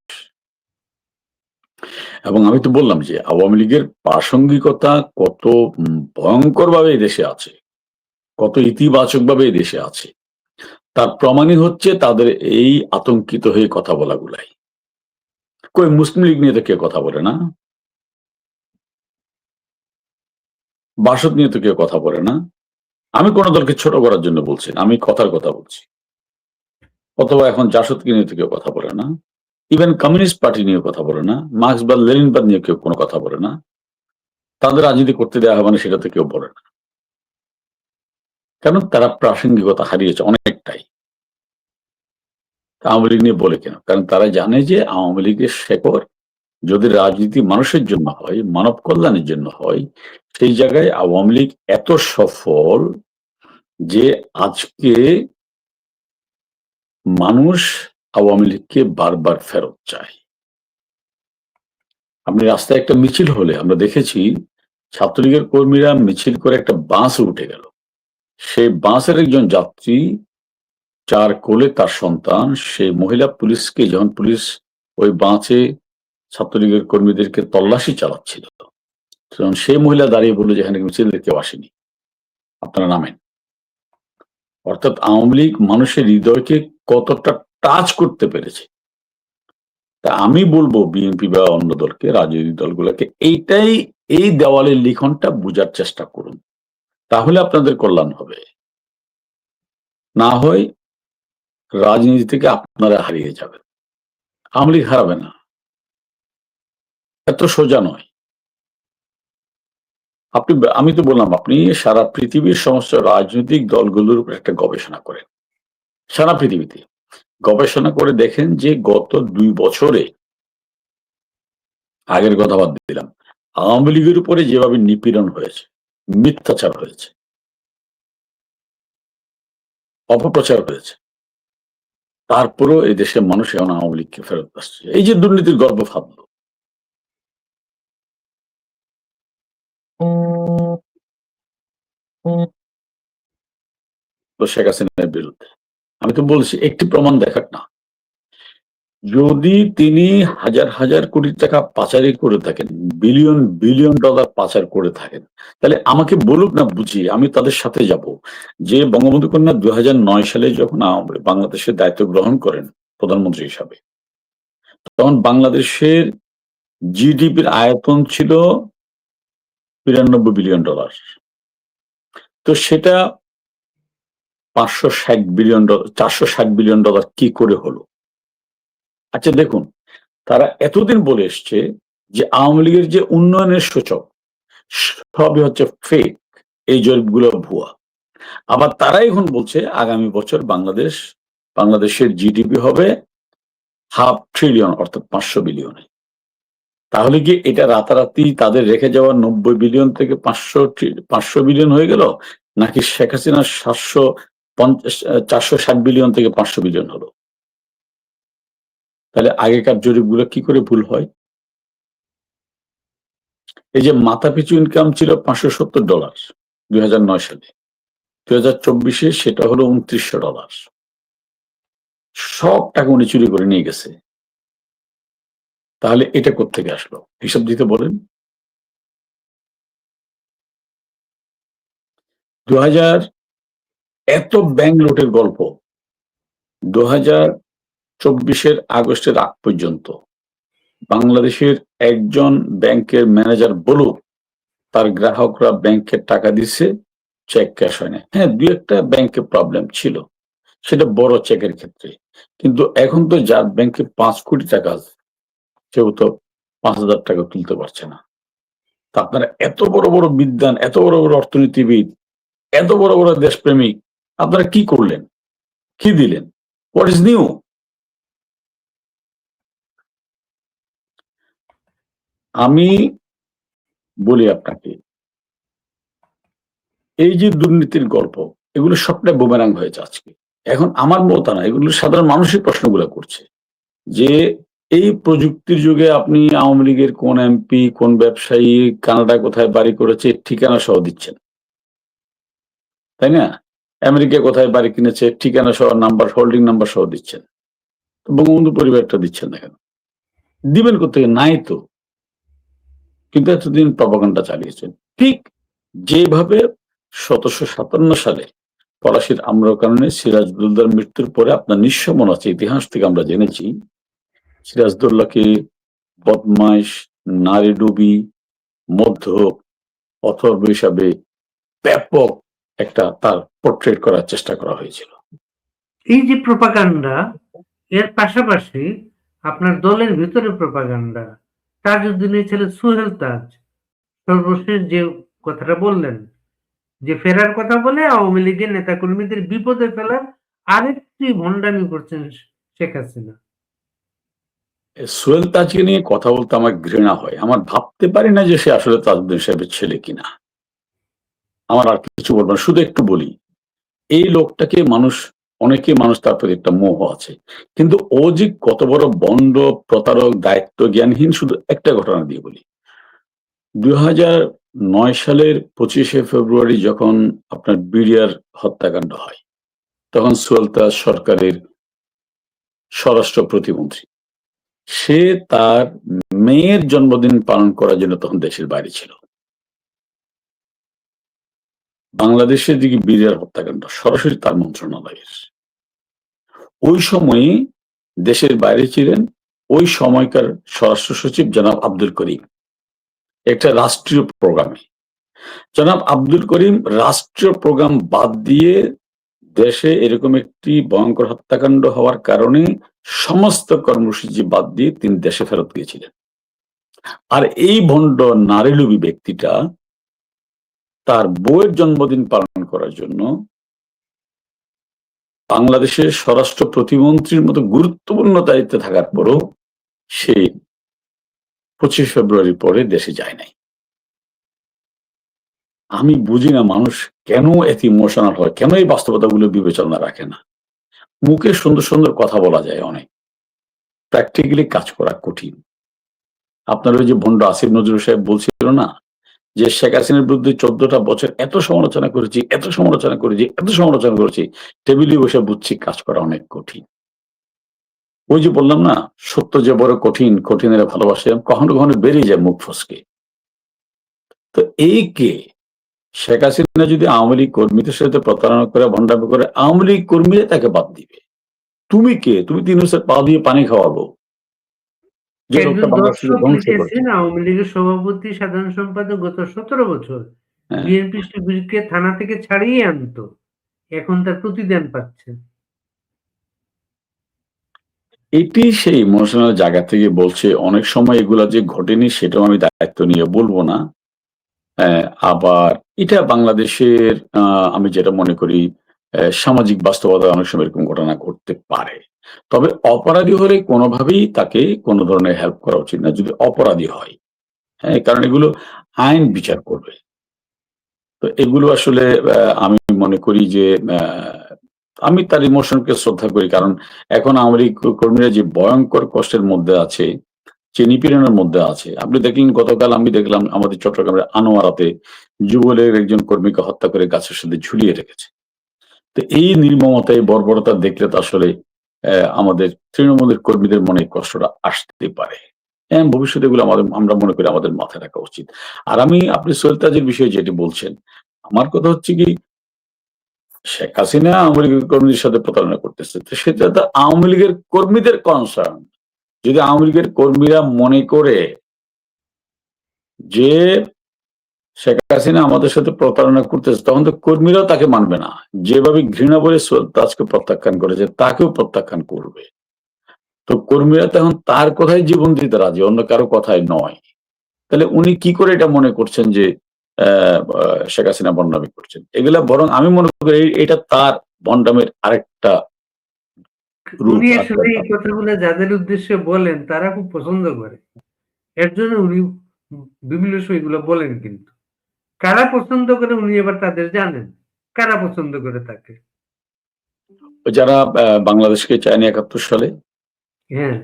এবং আমি তো বললাম যে আওয়ামী লীগের প্রাসঙ্গিকতা কত ভয়ঙ্কর ভাবে এই দেশে আছে, কত ইতিবাচক ভাবে এই দেশে আছে, তার প্রমাণই হচ্ছে তাদের এই আতঙ্কিত হয়ে কথা বলাগুলাই। কই মুসলিম লীগ নিয়ে তো কেউ কথা বলে না, বাসদ নিয়ে তো কেউ কথা বলে না। আমি কোন দলকে ছোট করার জন্য বলছি না, আমি কথার কথা বলছি। অথবা এখন জাসদকে নিয়ে তো কেউ কথা বলে না, ইভেন কমিউনিস্ট পার্টি নিয়ে কথা বলে না, মার্ক্সবাদ লেনিনবাদ নিয়ে কেউ কোনো কথা বলে না। তাদের রাজনীতি করতে দেওয়া হবে না সেটা তো কেউ বলে না, কারণ তারা প্রাসঙ্গিকতা হারিয়েছে অনেকটাই। আওয়ামী লীগ নিয়ে বলে কেন? কারণ তারা জানে যে আওয়ামী লীগের শেকড় যদি রাজনীতি মানুষের জন্য হয়, মানব কল্যাণের জন্য হয়, সেই জায়গায় আওয়ামী লীগ এত সফল যে আজকে মানুষ আওয়ামী লীগকে বারবার ফেরত চায়। আপনি রাস্তায় একটা মিছিল হলে আমরা দেখেছি ছাত্রলীগের কর্মীরা মিছিল করে একটা বাসে উঠে গেল, সেই বাসের একজন যাত্রী, 4 কোলে তার সন্তান, সেই মহিলা পুলিশকে যখন পুলিশ ওই বাসে ছাত্রলীগের কর্মীদেরকে তল্লাশি চালাচ্ছিল, তখন সেই মহিলা দাঁড়িয়ে বললো যে এখানে মিছিল কেউ আসেনি, আপনারা নামেন। অর্থাৎ আওয়ামী লীগ মানুষের হৃদয়কে কতটা টাচ করতে পেরেছে। তা আমি বলবো বিএনপি বা অন্য দলকে, রাজনৈতিক দলগুলোকে, এইটাই, এই দেওয়ালের লিখনটা বোঝার চেষ্টা করুন, তাহলে আপনাদের কল্যাণ হবে। না হয় রাজনীতি থেকে আপনারা হারিয়ে যাবেন। আওয়ামী লীগ হারাবে না, এত সোজা নয়। আমি তো বললাম, আপনি সারা পৃথিবীর সমস্ত রাজনৈতিক দলগুলোর উপর একটা গবেষণা করেন, সারা পৃথিবীতে গবেষণা করে দেখেন যে গত 2 বছরে আগের কথা বাদ দিলাম, আওয়ামী লীগের উপরে যেভাবে নিপীড়ন হয়েছে, মিথ্যাচার হয়েছে, অপপ্রচার হয়েছে, তারপরেও এই দেশের মানুষ এখন আওয়ামী লীগকে ফেরত আসছে। এই যে দুর্নীতির গর্ব ফাঁদল, তো শেখ হাসিনার বিরুদ্ধে আমি তো বলছি একটি প্রমাণ দেখাক না। যদি তিনি হাজার হাজার কোটি টাকা পাচারি করে থাকেন, বিলিয়ন বিলিয়ন ডলার পাচার করে থাকেন, তাহলে আমাকে বলুক না, বুঝিয়ে আমি তাদের সাথে যাব। যে বঙ্গবন্ধু কন্যা 2009 সালে যখন বাংলাদেশের দায়িত্ব গ্রহণ করেন প্রধানমন্ত্রী হিসাবে, তখন বাংলাদেশের জিডিপির আয়তন ছিল 92 বিলিয়ন ডলার। তো সেটা 560 বিলিয়ন ডলার, 460 বিলিয়ন ডলার কি করে হলো? আচ্ছা দেখুন, তারা এতদিন বলে এসছে যে আওয়ামী লীগের যে উন্নয়নের সূচক সবই হচ্ছে ফেক, এই জরিপগুলো ভুয়া। আবার তারাই এখন বলছে আগামী বছর বাংলাদেশের জিডিপি হবে $500 ট্রিলিয়ন, অর্থাৎ 500 বিলিয়নে। তাহলে কি এটা রাতারাতি তাদের রেখে যাওয়া 90 বিলিয়ন থেকে 500 বিলিয়ন হয়ে গেল, নাকি শেখ হাসিনার 460 বিলিয়ন থেকে 500 বিলিয়ন হলো? তাহলে আগেকার জরিপগুলো কি করে ভুল হয়? এই যে মাথাপিছু ইনকাম ছিল $570 2009 সালে, 2024-এ সেটা হলো $2900। সব টাকা উনি চুরি করে নিয়ে গেছে। তাহলে এটা কোত্থেকে আসলো? হিসাব দিতে বলেন। 2000 এত ব্যাংক লুটের গল্প 2024-এর আগস্টের আগ পর্যন্ত বাংলাদেশের একজন ব্যাংকের ম্যানেজার বলুক তার গ্রাহকরা ব্যাংকের টাকা দিচ্ছে, চেক ক্যাশ হয় না। হ্যাঁ, দুই একটা ব্যাংকে প্রবলেম ছিল, সেটা বড় চেকের ক্ষেত্রে। কিন্তু এখন তো যার ব্যাংকে 5 কোটি টাকা আছে, কেউ তো 5,000 টাকা তুলতে পারছে না। তা আপনারা এত বড় বড় বিদ্বান, এত বড় বড় অর্থনীতিবিদ, এত বড় বড় দেশপ্রেমিক, আপনারা কি করলেন? কি দিলেন? What is new? আমি বলি আপনাকে, এই যে দুর্নীতির গল্প, এগুলো সবটা বুমেরাং হয়েছে আজকে। এখন আমার মত না, এগুলো সাধারণ মানুষের প্রশ্নগুলো করছে যে এই প্রযুক্তির যুগে আপনি আওয়ামী লীগের কোন এমপি, কোন ব্যবসায়ী কানাডা কোথায় বাড়ি করেছে ঠিকানা সহ দিচ্ছেন, তাই না? আমেরিকা কোথায় বাড়ি কিনেছে ঠিকানা সহ, নাম্বার, হোল্ডিং নাম্বার সহ দিচ্ছেন। বঙ্গবন্ধু পরিবারটা দিচ্ছেন না কেন? দিবেন কোথেকে? নাই তো। কিন্তু এতদিন প্রপাগান্ডা চালিয়েছেন। ঠিক যেভাবে 1757 সালে পলাশীর আম্রকাননে সিরাজউদ্দৌলার মৃত্যুর পরে আপনার নিঃস্ব মনে আছে, ইতিহাস থেকে আমরা জেনেছি সিরাজউদ্দৌলাকে বদমাইশ, নারীডুবি, মধ্য অথর্ব হিসাবে ব্যাপক একটা তার পোর্ট্রেট করার চেষ্টা করা হয়েছিল। এই যে প্রোপাগান্ডা, এর পাশাপাশি আপনার দলের ভিতরে প্রোপাগান্ডা, তাজউদ্দিনের ছেলে সোহেল তাজ সর্বশেষ যে কথাটা বললেন, যে ফেরার কথা বলে আওয়ামী লীগের নেতাকর্মীদের বিপদে ফেলার আরেকটি ভণ্ডামি করছেন শেখ হাসিনা। সোহেল তাজকে নিয়ে কথা বলতে আমার ঘৃণা হয়। আমার ভাবতে পারি না যে সে আসলে তাজউদ্দিন সাহেবের ছেলে কিনা। আমার আর কিছু বলবো না, শুধু একটু বলি, এই লোকটাকে অনেকে মানুষ তার প্রতি একটা মোহ আছে, কিন্তু ও যে কত বড় বন্ড, প্রতারক, দায়িত্ব জ্ঞানহীন, শুধু একটা ঘটনা দিয়ে বলি। 2009 সালের 25শে ফেব্রুয়ারি যখন আপনার বিডিআর হত্যাকাণ্ড হয়, তখন সোহেল তাজ সরকারের স্বরাষ্ট্র প্রতিমন্ত্রী। সে তার মেয়ের জন্মদিন পালন করার জন্য তখন দেশের বাইরে ছিল। বাংলাদেশের দিকে বিডিআর হত্যাকাণ্ড সরাসরি তার মন্ত্রণালয়ের। ওই সময়ে দেশের বাইরে ছিলেন ওই সময়কার স্বরাষ্ট্র সচিব জনাব আব্দুল করিম, একটা রাষ্ট্রীয় প্রোগ্রামে। জনাব আব্দুল করিম রাষ্ট্রীয় প্রোগ্রাম বাদ দিয়ে দেশে এরকম একটি ভয়ঙ্কর হত্যাকাণ্ড হওয়ার কারণে সমস্ত কর্মসূচি বাদ দিয়ে তিনি দেশে ফেরত গিয়েছিলেন। আর এই ভণ্ড নারীলোভী ব্যক্তিটা তার বউয়ের জন্মদিন পালন করার জন্য বাংলাদেশের স্বরাষ্ট্র প্রতিমন্ত্রীর মতো গুরুত্বপূর্ণ দায়িত্বে থাকার পরও সে 25 ফেব্রুয়ারির পরে দেশে যায় নাই। আমি বুঝি না মানুষ কেন এত ইমোশনাল হয়, কেন এই বাস্তবতাগুলো বিবেচনা রাখে না। মুখে সুন্দর সুন্দর কথা বলা যায় অনেক, প্র্যাকটিক্যালি কাজ করা কঠিন। আপনার ওই যে ভণ্ড আসিফ নজরুল সাহেব বলছিল না যে শেখ হাসিনার বিরুদ্ধে 14টা বছর এত সমালোচনা করেছি, এত সমালোচনা করেছি, এত সমালোচনা করেছি, টেবিলে বসে বুঝছি কাজ করা অনেক কঠিন। ওই যে বললাম না, সত্য যে বড় কঠিন, কঠিনের ভালোবাসে কখনো কখনো বেরিয়ে যায় মুখ ফসকে। তো এই কে শেখ হাসিনা যদি আওয়ামী লীগ কর্মীদের সাথে প্রতারণা করে, ভণ্ডামি করে, আওয়ামী লীগ কর্মীরা তাকে বাদ দিবে। তুমি কে? তুমি 3 বছর পা দিয়ে পানি খাওয়াবো যে একজন লোকটা বাংলাদেশকে দর্শক ধ্বংস করছে। লিখেছেন আওয়ামী লীগের সভাপতি সাধারণ সম্পাদক গত 17 বছর হ্যাঁ, বিএনপি শিবিরকে থানা থেকে ছাড়িয়ে আনতো, এখন তার প্রতিদান পাচ্ছে। এটি সেই ইমোশনাল জায়গা থেকে বলছে। অনেক সময় এগুলা যে ঘটেনি সেটাও আমি দায়িত্ব নিয়ে বলবো না। আবার এটা বাংলাদেশের আমি যেটা মনে করি সামাজিক বাস্তবতায় অনেক সময় এরকম ঘটনা ঘটতে পারে। তবে অপরাধী হলে কোনোভাবেই তাকে কোনো ধরনের হেল্প করা উচিত না যদি অপরাধী হয়। হ্যাঁ, কারণ এগুলো আইন বিচার করবে। তো এগুলো আসলে আমি মনে করি যে আমি তার ইমোশনকে শ্রদ্ধা করি। কারণ এখন আওয়ামী লীগ কর্মীরা যে ভয়ঙ্কর কষ্টের মধ্যে আছে, যে নিপীড়নের মধ্যে আছে। আপনি দেখলেন গতকাল আমি দেখলাম আমাদের চট্টগ্রামের আনোয়ারাতে যুবলীগের একজন কর্মীকে হত্যা করে গাছের সাথে ঝুলিয়ে রেখেছে। তো এই নির্মমতা, এই বর্বরতা দেখলে তো আসলে আমাদের তৃণমূলের কর্মীদের মনে এই কষ্টটা আসতে পারে। হ্যাঁ, ভবিষ্যতে এগুলো আমরা মনে করি আমাদের মাথায় রাখা উচিত। আর আপনি সোহেল তাজের বিষয়ে যেটি বলছেন, আমার কথা হচ্ছে কি শেখ হাসিনা আওয়ামী লীগের কর্মীদের সাথে প্রতারণা করতেছে। তো সেটা তো আওয়ামী লীগের কর্মীদের কনসার্ন। যদি আওয়ামী লীগের কর্মীরা মনে করে যে শেখ হাসিনা আমাদের সাথে প্রতারণা করতেছে, তখন তো কর্মীরাও তাকে মানবে না। যেভাবে ঘৃণা করে তাজকে প্রত্যাখ্যান করেছে তাকেও প্রত্যাখ্যান করবে। তো কর্মীরা তখন তার কথাই জীবন দিতে রাজি, অন্য কারো কথাই নয়। তাহলে উনি কি করে এটা মনে করছেন যে শেখ হাসিনা ভণ্ডামি করছেন? এগুলা বরং আমি মনে করি এটা তার ভণ্ডামের আরেকটা রূপ। উনি আসলে এই কথাগুলো যাদের উদ্দেশ্যে বলেন তারা খুব পছন্দ করে, এর জন্য উনি বিভিন্ন সময় এগুলো বলেন। কিন্তু কারা পছন্দ করে উনি এবার তাদের জানেন, কারা পছন্দ করে তাকে। যারা বাংলাদেশকে চায়নি 71 সালে, হ্যাঁ,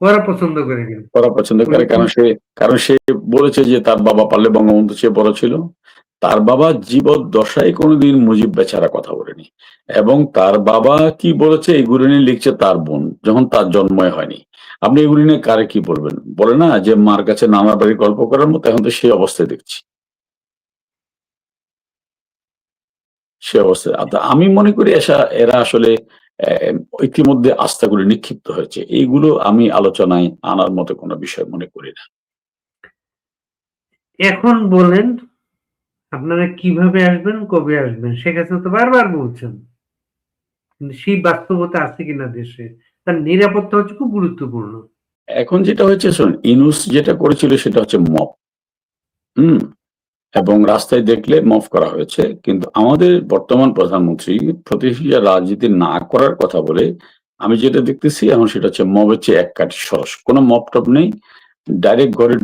ওরা পছন্দ করে কিন্তু। ওরা পছন্দ করে। কারণ সে বলেছে যে তার বাবা পারলে বঙ্গবন্ধু চেয়ে বড় ছিল। তার বাবা জীবদ্দশায় কোনোদিন মুজিব বেচারা কথা বলেনি। এবং তার বাবা কি বলেছে এগুলো নিয়ে লিখছে তার বোন, যখন তার জন্মই হয়নি। আপনি এগুলি নিয়ে কারে কি বলবেন? বলে না যে মার কাছে নানার বাড়ির গল্প করার মতো, এখন তো সেই অবস্থায় দেখছি। সে অবস্থায় আমি মনে করি এরা আসলে ইতিমধ্যে আস্থাগুলি নিক্ষিপ্ত হয়েছে। এইগুলো আমি আলোচনায় আনার মতো কোনো বিষয় মনে করি না। এখন বলেন আপনারা কিভাবে আসবেন, কবে আসবেন? শেখ হাসিনা তো বারবার বলছেন, কিন্তু সেই বাস্তবতা আছে কিনা দেশে, তার নিরাপত্তা হচ্ছে খুব গুরুত্বপূর্ণ। এখন যেটা হচ্ছে শুনুন, ইউনূস যেটা করেছিল সেটা হচ্ছে মব। হুম, এবং রাস্তায় দেখলে মফ করা হয়েছে। কিন্তু আমাদের বর্তমান প্রধানমন্ত্রী প্রতিহিংসা রাজনীতি না করার কথা বলে আমি যেটা দেখতেছি এখন সেটা হচ্ছে মবের চেয়ে এক কাঠি সরস। কোনো মব টপ নেই, ডাইরেক্ট ঘরে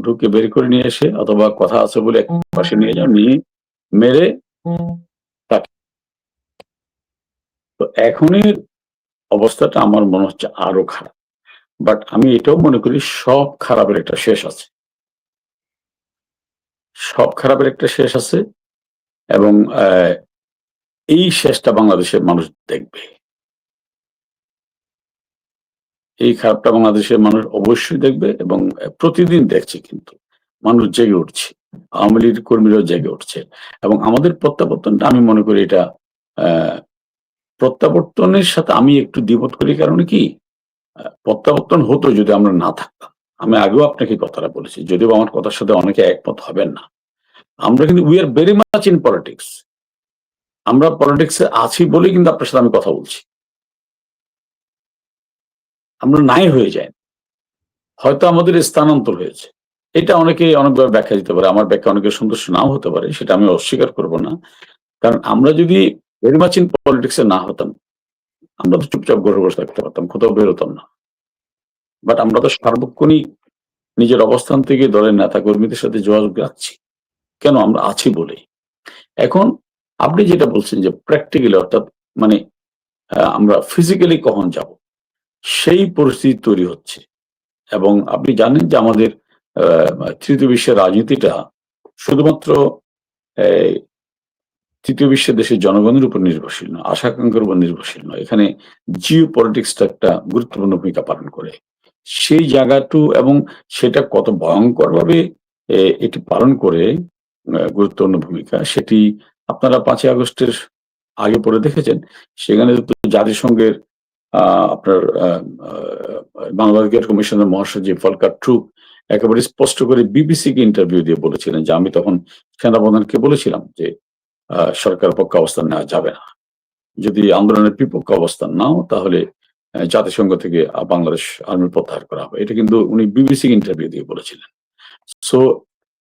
ঢুকে বের করে নিয়ে এসে অথবা কথা আছে বলে এক পাশে নিয়ে যাও, নিয়ে মেরে তাকে। তো এখনের অবস্থাটা আমার মনে হচ্ছে আরো খারাপ। বাট আমি এটাও মনে করি সব খারাপের একটা শেষ আছে। সব খারাপের একটা শেষ আছে এবং এই শেষটা বাংলাদেশের মানুষ দেখবে। এই খারাপটা বাংলাদেশের মানুষ অবশ্যই দেখবে এবং প্রতিদিন দেখছে। কিন্তু মানুষ জেগে উঠছে, আওয়ামী লীগের কর্মীরাও জেগে উঠছে। এবং আমাদের প্রত্যাবর্তনটা আমি মনে করি এটা প্রত্যাবর্তনের সাথে আমি একটু দ্বিমত করি। কারণ কি প্রত্যাবর্তন হতো যদি আমরা না থাকতাম। আমি আগেও আপনাকে কথাটা বলেছি, যদিও আমার কথার সাথে অনেকে একমত হবেন না। আমরা কিন্তু we are very much in politics. আমরা পলিটিক্সে আছি বলেই কিন্তু আপনার সাথে আমি কথা বলছি। আমরা নাই হয়ে যাই, হয়তো আমাদের স্থানান্তর হয়েছে। এটা অনেকে অনেকভাবে ব্যাখ্যা দিতে পারে। আমার ব্যাখ্যা অনেকের সন্তুষ্ট নাও হতে পারে, সেটা আমি অস্বীকার করব না। কারণ আমরা যদি ভেরি মাচ ইন পলিটিক্সে না হতাম, আমরা তো চুপচাপ ঘরে বসে থাকতে পারতাম, কোথাও বেরোতাম না। বাট আমরা তো সার্বক্ষণিক নিজের অবস্থান থেকে দলের নেতা কর্মীদের সাথে যোগাযোগ রাখছি। কেন? আমরা আছি বলেই। এখন আপনি যেটা বলছেন যে প্র্যাকটিক্যালি, অর্থাৎ মানে আমরা ফিজিক্যালি কখন যাব, সেই পরিস্থিতি তৈরি হচ্ছে। এবং আপনি জানেন যে আমাদের তৃতীয় বিশ্বের রাজনীতিটা শুধুমাত্র এই তৃতীয় বিশ্বের দেশের জনগণের উপর নির্ভরশীল নয়, আশা আকাঙ্ক্ষার উপর নির্ভরশীল নয়। এখানে জিও পলিটিক্সটা একটা গুরুত্বপূর্ণ ভূমিকা পালন করে। সেই জায়গাটু এবং সেটা কত ভয়ঙ্করভাবে এটি পালন করে গুরুত্বপূর্ণ ভূমিকা, সেটি আপনারা 5ই আগস্টের আগে পরে দেখেছেন। সেখানে তো জাতিসংঘের আপনার মানবাধিকার কমিশনের মহাসচিব ফলকার ট্রুক একেবারে স্পষ্ট করে বিবিসিকে ইন্টারভিউ দিয়ে বলেছিলেন যে আমি তখন সেনাপ্রধানকে বলেছিলাম যে সরকারের পক্ষে অবস্থান নেওয়া যাবে না। যদি আন্দোলনের বিপক্ষে অবস্থান নাও তাহলে জাতিসংঘ থেকে বাংলাদেশ আর্মি প্রত্যাহার করা হবে। এটা কিন্তু উনি বিবিসি ইন্টারভিউ দিয়ে বলেছিলেন। সো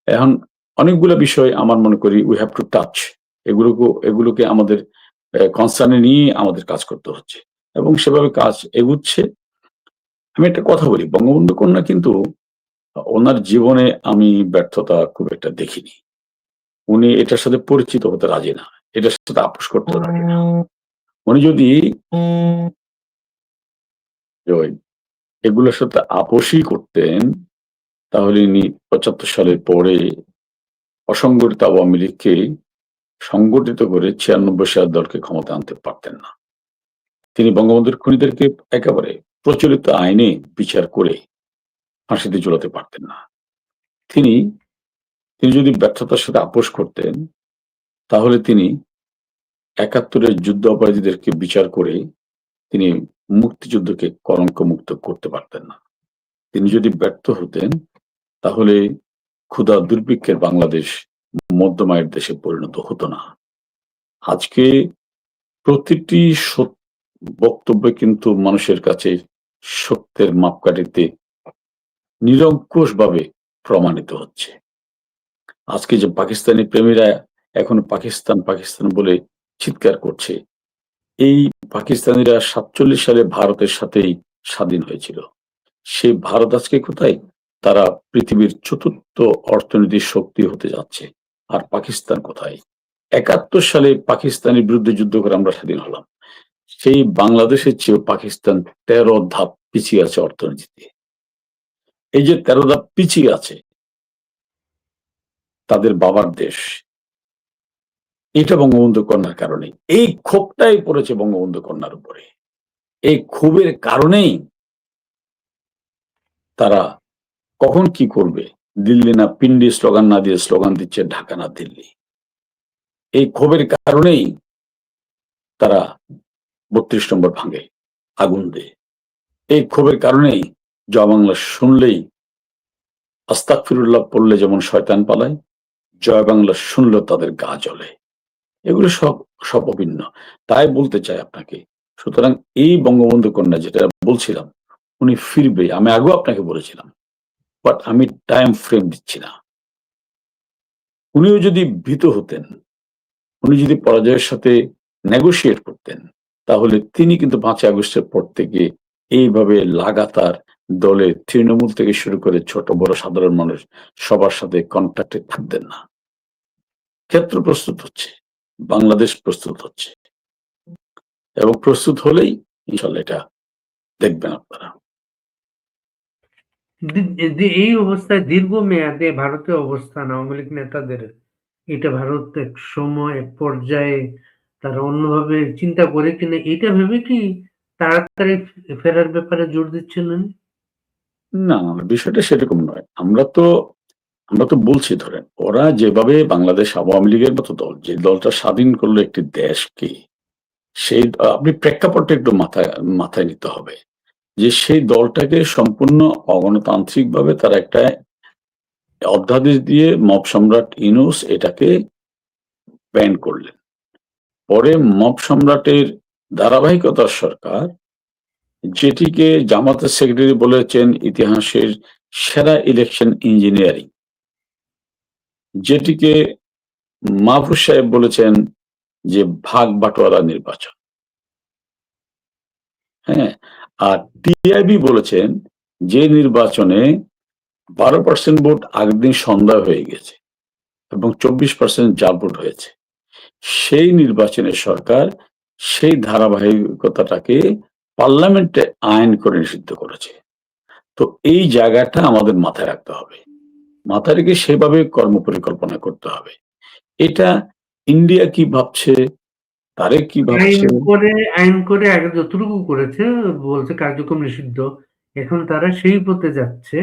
এখন অনেকগুলো বিষয় আমার মনে করি উই হ্যাভ টু টাচ, এগুলোকে আমাদের কনসার্নে নিয়ে আমাদের কাজ করতে হচ্ছে এবং সেভাবে কাজ এগুচ্ছে। আমি একটা কথা বলি, বঙ্গবন্ধু কন্যা কিন্তু ওনার জীবনে আমি ব্যর্থতা খুব একটা দেখিনি। উনি এটার সাথে পরিচিত হতে রাজি না, এটার সাথে আপোষ করতে রাজি না। উনি যদি এগুলোর সাথে আপোষই করতেন তাহলে ইনি 75 সালের পরে অসংগঠিত আওয়ামী লীগকে সংগঠিত করে 96 সালের দলকে ক্ষমতা আনতে পারতেন না। তিনি বঙ্গবন্ধুর খুনিদেরকে একেবারে প্রচলিত আইনে বিচার করে ফাঁসিতে ঝুলাতে পারতেন না। তিনি যদি ব্যর্থতার সাথে আপোষ করতেন তাহলে তিনি 71-এর যুদ্ধ অপরাধীদেরকে বিচার করে তিনি মুক্তিযুদ্ধকে কলঙ্ক মুক্ত করতে পারতেন না। তিনি যদি ব্যর্থ হতেন তাহলে ক্ষুধা দুর্ভিক্ষের বাংলাদেশ মধ্যমায়ের দেশে পরিণত হতো না। আজকে প্রতিটি বক্তব্য কিন্তু মানুষের কাছে সত্যের মাপকাঠিতে নিরঙ্কুশ ভাবে প্রমাণিত হচ্ছে। আজকে যে পাকিস্তানি প্রেমীরা এখন পাকিস্তান পাকিস্তান বলে চিৎকার করছে, এই পাকিস্তানিরা 47 সালে ভারতের সাথেই স্বাধীন হয়েছিল। সেই ভারত আজকে কোথায়? তারা পৃথিবীর 4র্থ অর্থনৈতিক শক্তি হতে যাচ্ছে। আর পাকিস্তান কোথায়? 71 সালে পাকিস্তানের বিরুদ্ধে যুদ্ধ করে আমরা স্বাধীন হলাম। সেই বাংলাদেশের চেয়েও পাকিস্তান 13 ধাপ পিছিয়ে আছে অর্থনীতিতে। এই যে 13 ধাপ পিছিয়ে আছে তাদের বাবার দেশ, এটা বঙ্গবন্ধু কন্যার কারণে। এই ক্ষোভটাই পড়েছে বঙ্গবন্ধু কন্যার উপরে। এই ক্ষোভের কারণেই তারা কখন কি করবে, দিল্লি না পিন্ডি স্লোগান না দিয়ে স্লোগান দিচ্ছে ঢাকা না দিল্লি। এই ক্ষোভের কারণেই তারা 32 নম্বর ভাঙে, আগুন দেয়। এই ক্ষোভের কারণেই জয় বাংলা শুনলেই আস্তাগফিরুল্লাহ পড়লে যেমন শয়তান পালায়, জয় বাংলা শুনলেও তাদের গা জ্বলে। এগুলো সব অভিন্ন। তাই বলতে চাই আপনাকে, সুতরাং এই বঙ্গবন্ধু কন্যা যেটা বলছিলাম উনি ফিরবে, আমি আগেও আপনাকে বলেছিলাম, বাট আমি টাইম ফ্রেম দিচ্ছি না। উনিও যদি ভীত হতেন, উনি যদি পরাজয়ের সাথে নেগোশিয়েট করতেন তাহলে তিনি কিন্তু 5ই আগস্টের পর থেকে এইভাবে লাগাতার দলের তৃণমূল থেকে শুরু করে ছোট বড় সাধারণ মানুষ সবার সাথে কন্ট্যাক্টে থাকতেন না। ক্ষেত্র প্রস্তুত হচ্ছে, বাংলাদেশ প্রস্তুত হচ্ছে এবং প্রস্তুত হলেই ইনশাল্লাহ এটা দেখবেন আপনারা। এই অবস্থায় দীর্ঘমেয়াদে ভারতীয় অবস্থান আওয়ামী লীগ নেতাদের, এটা ভারত এক সময় এক পর্যায়ে তারা অন্যভাবে চিন্তা করে কিনা, এটা ভেবে কি তাড়াতাড়ি ফেরার ব্যাপারে জোর দিচ্ছিলেন? না, বিষয়টা সেরকম নয়। আমরা তো বলছি, ধরেন ওরা যেভাবে বাংলাদেশ আওয়ামী লীগের মতো দল, যে দলটা স্বাধীন করলো একটি দেশকে, সেই আপনি প্রেক্ষাপটটা একটু মাথায় নিতে হবে যে সেই দলটাকে সম্পূর্ণ অগণতান্ত্রিক ভাবে তারা একটা অধ্যাদেশ দিয়ে মব সম্রাট ইউনূস এটাকে ব্যান করলেন। পরে মব সম্রাটের ধারাবাহিকতার সরকার, যেটিকে জামাতের সেক্রেটারি বলেছেন ইতিহাসের সেরা ইলেকশন ইঞ্জিনিয়ারিং, যেটিকে মাহফুজ সাহেব বলেছেন যে ভাগ বাটোয়ারা নির্বাচন, হ্যাঁ, আর টিআইবি বলেছেন যে নির্বাচনে 12% ভোট আগের দিন সন্ধ্যা হয়ে গেছে এবং 24% জাল ভোট হয়েছে। সেই নির্বাচনে সরকার সেই ধারাবাহিকতাটাকে পার্লামেন্টে আইন করে নিষিদ্ধ করেছে। তো এই জায়গাটা আমাদের মাথায় রাখতে হবে। মাথায় রেখে সেভাবে কর্মপরিকল্পনা করতে হবে। এটা ইন্ডিয়া কি ভাবছে, তারেক কি ভাবছে? আইন করে আগে যতটুকু করেছে বলছে কার্যক্রম নিষিদ্ধ, এখন তারা সেই পথে যাচ্ছে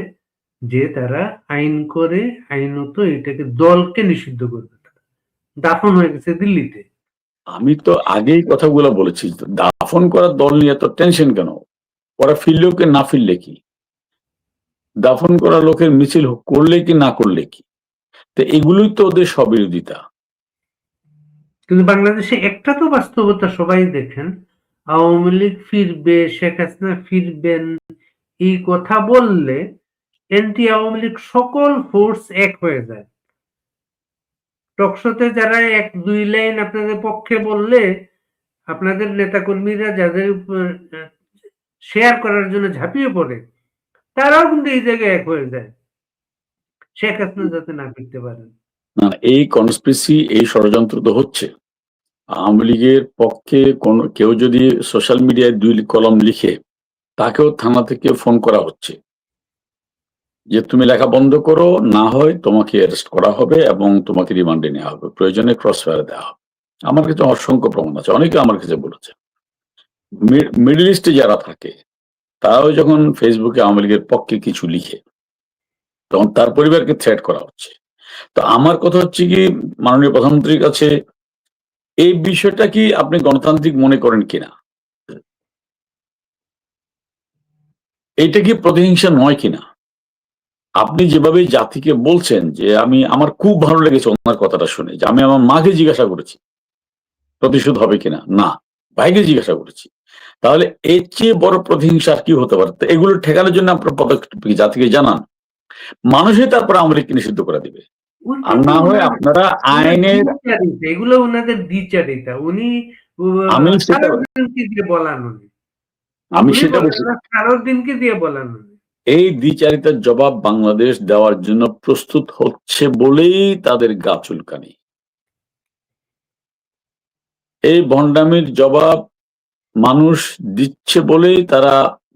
যে তারা আইন করে আইনত এটাকে দলকে নিষিদ্ধ করবে। দাফন হয়ে গেছে দিল্লিতে। আমি তো আগেই কথাগুলো বলেছি, দাফন করার দল নিয়ে তো টেনশন কেন? ওরা ফিরলেও কি না ফিরলে কি? দাফন করা লোকের মিছিল করলে কি না করলে কি? তো এগুলোই তো ওদের স্ববিরোধিতা। কিন্তু বাংলাদেশে একটা তো বাস্তবতা সবাই দেখেন, আওয়ামী লীগ ফিরবে, শেখ হাসিনা ফিরবেন, এই কথা বললে এন্টি আওয়ামী লীগ সকল ফোর্স এক হয়ে যায়। টকশোতে যারা এক দুই লাইন আপনাদের পক্ষে বললে আপনাদের নেতাকর্মীরা যাদের শেয়ার করার জন্য ঝাঁপিয়ে পড়ে, তারাও কিন্তু এই জায়গায় এক হয়ে যায় শেখ হাসিনা যাতে না ফিরতে পারেন। না, এই কনস্পিরেসি, এই ষড়যন্ত্র তো হচ্ছে। আওয়ামী লীগের পক্ষে কেউ যদি সোশ্যাল মিডিয়ায় 2 কলম লিখে, তাকেও থানা থেকে ফোন করা হচ্ছে যে তুমি লেখা বন্ধ করো, না হয় তোমাকে অ্যারেস্ট করা হবে এবং তোমাকে রিমান্ডে নেওয়া হবে, প্রয়োজনে ক্রস ফায়ার দেওয়া হবে। আমার কাছে অসংখ্য প্রমাণ আছে, অনেকে আমার কাছে বলেছে। মিডল ইস্টে যারা থাকে তারাও যখন ফেসবুকে আওয়ামী লীগের পক্ষে কিছু লিখে, তখন তার পরিবারকে থ্রেট করা হচ্ছে। তো আমার কথা হচ্ছে কি, মাননীয় প্রধানমন্ত্রীর কাছে এই বিষয়টা কি আপনি গণতান্ত্রিক মনে করেন কিনা, এইটা কি প্রতিহিংসা নয় কিনা? আপনি যেভাবে জাতিকে বলছেন যে আমার খুব ভালো লেগেছে ওনার কথাটা শুনে, যে আমি আমার মাকে জিজ্ঞাসা করেছি প্রতিশোধ হবে কিনা, না, ভাইকে জিজ্ঞাসা করেছি। তাহলে এর চেয়ে বড় প্রতিহিংসা আর কি হতে পারে? তো এগুলো ঠেকানোর জন্য আপনার পদক্ষেপ কি জাতিকে জানান, মানুষই তারপর আওয়ামী লীগকে নিষিদ্ধ করে দিবে। আর না হয় আপনারা আইনের, এগুলো ওনাদের দ্বিচারিতা। উনি আমি সেটা সারাদিনকে দিয়ে বলান, আমি উনি সেটা বলেন বলছি, না, সারাদিনকে দিয়ে বলান উনি। এই দ্বিচারিতার জবাব বাংলাদেশ দেওয়ার জন্য প্রস্তুত হচ্ছে বলেই তাদের গা চুলকানি। এই ভণ্ডামির জবাব মানুষ দিচ্ছে বলেই তারা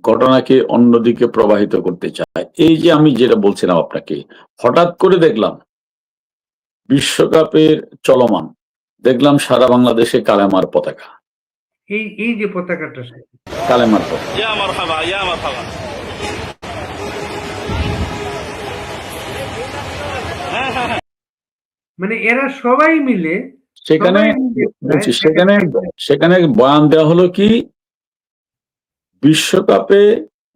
ঘটনাকে অন্যদিকে প্রবাহিত করতে চায়। এই যে আমি যেটা বলছিলাম আপনাকে, হঠাৎ করে দেখলাম বিশ্বকাপের চলমান, দেখলাম সারা বাংলাদেশে কালেমার পতাকা, এই যে পতাকাটা, কালেমার পতাকা। يا مرحبا يا مرحبا মানে এরা সবাই মিলে সেখানে বলছি, সবাই সেখানে বয়ান দেওয়া হলো কি, বিশ্বকাপে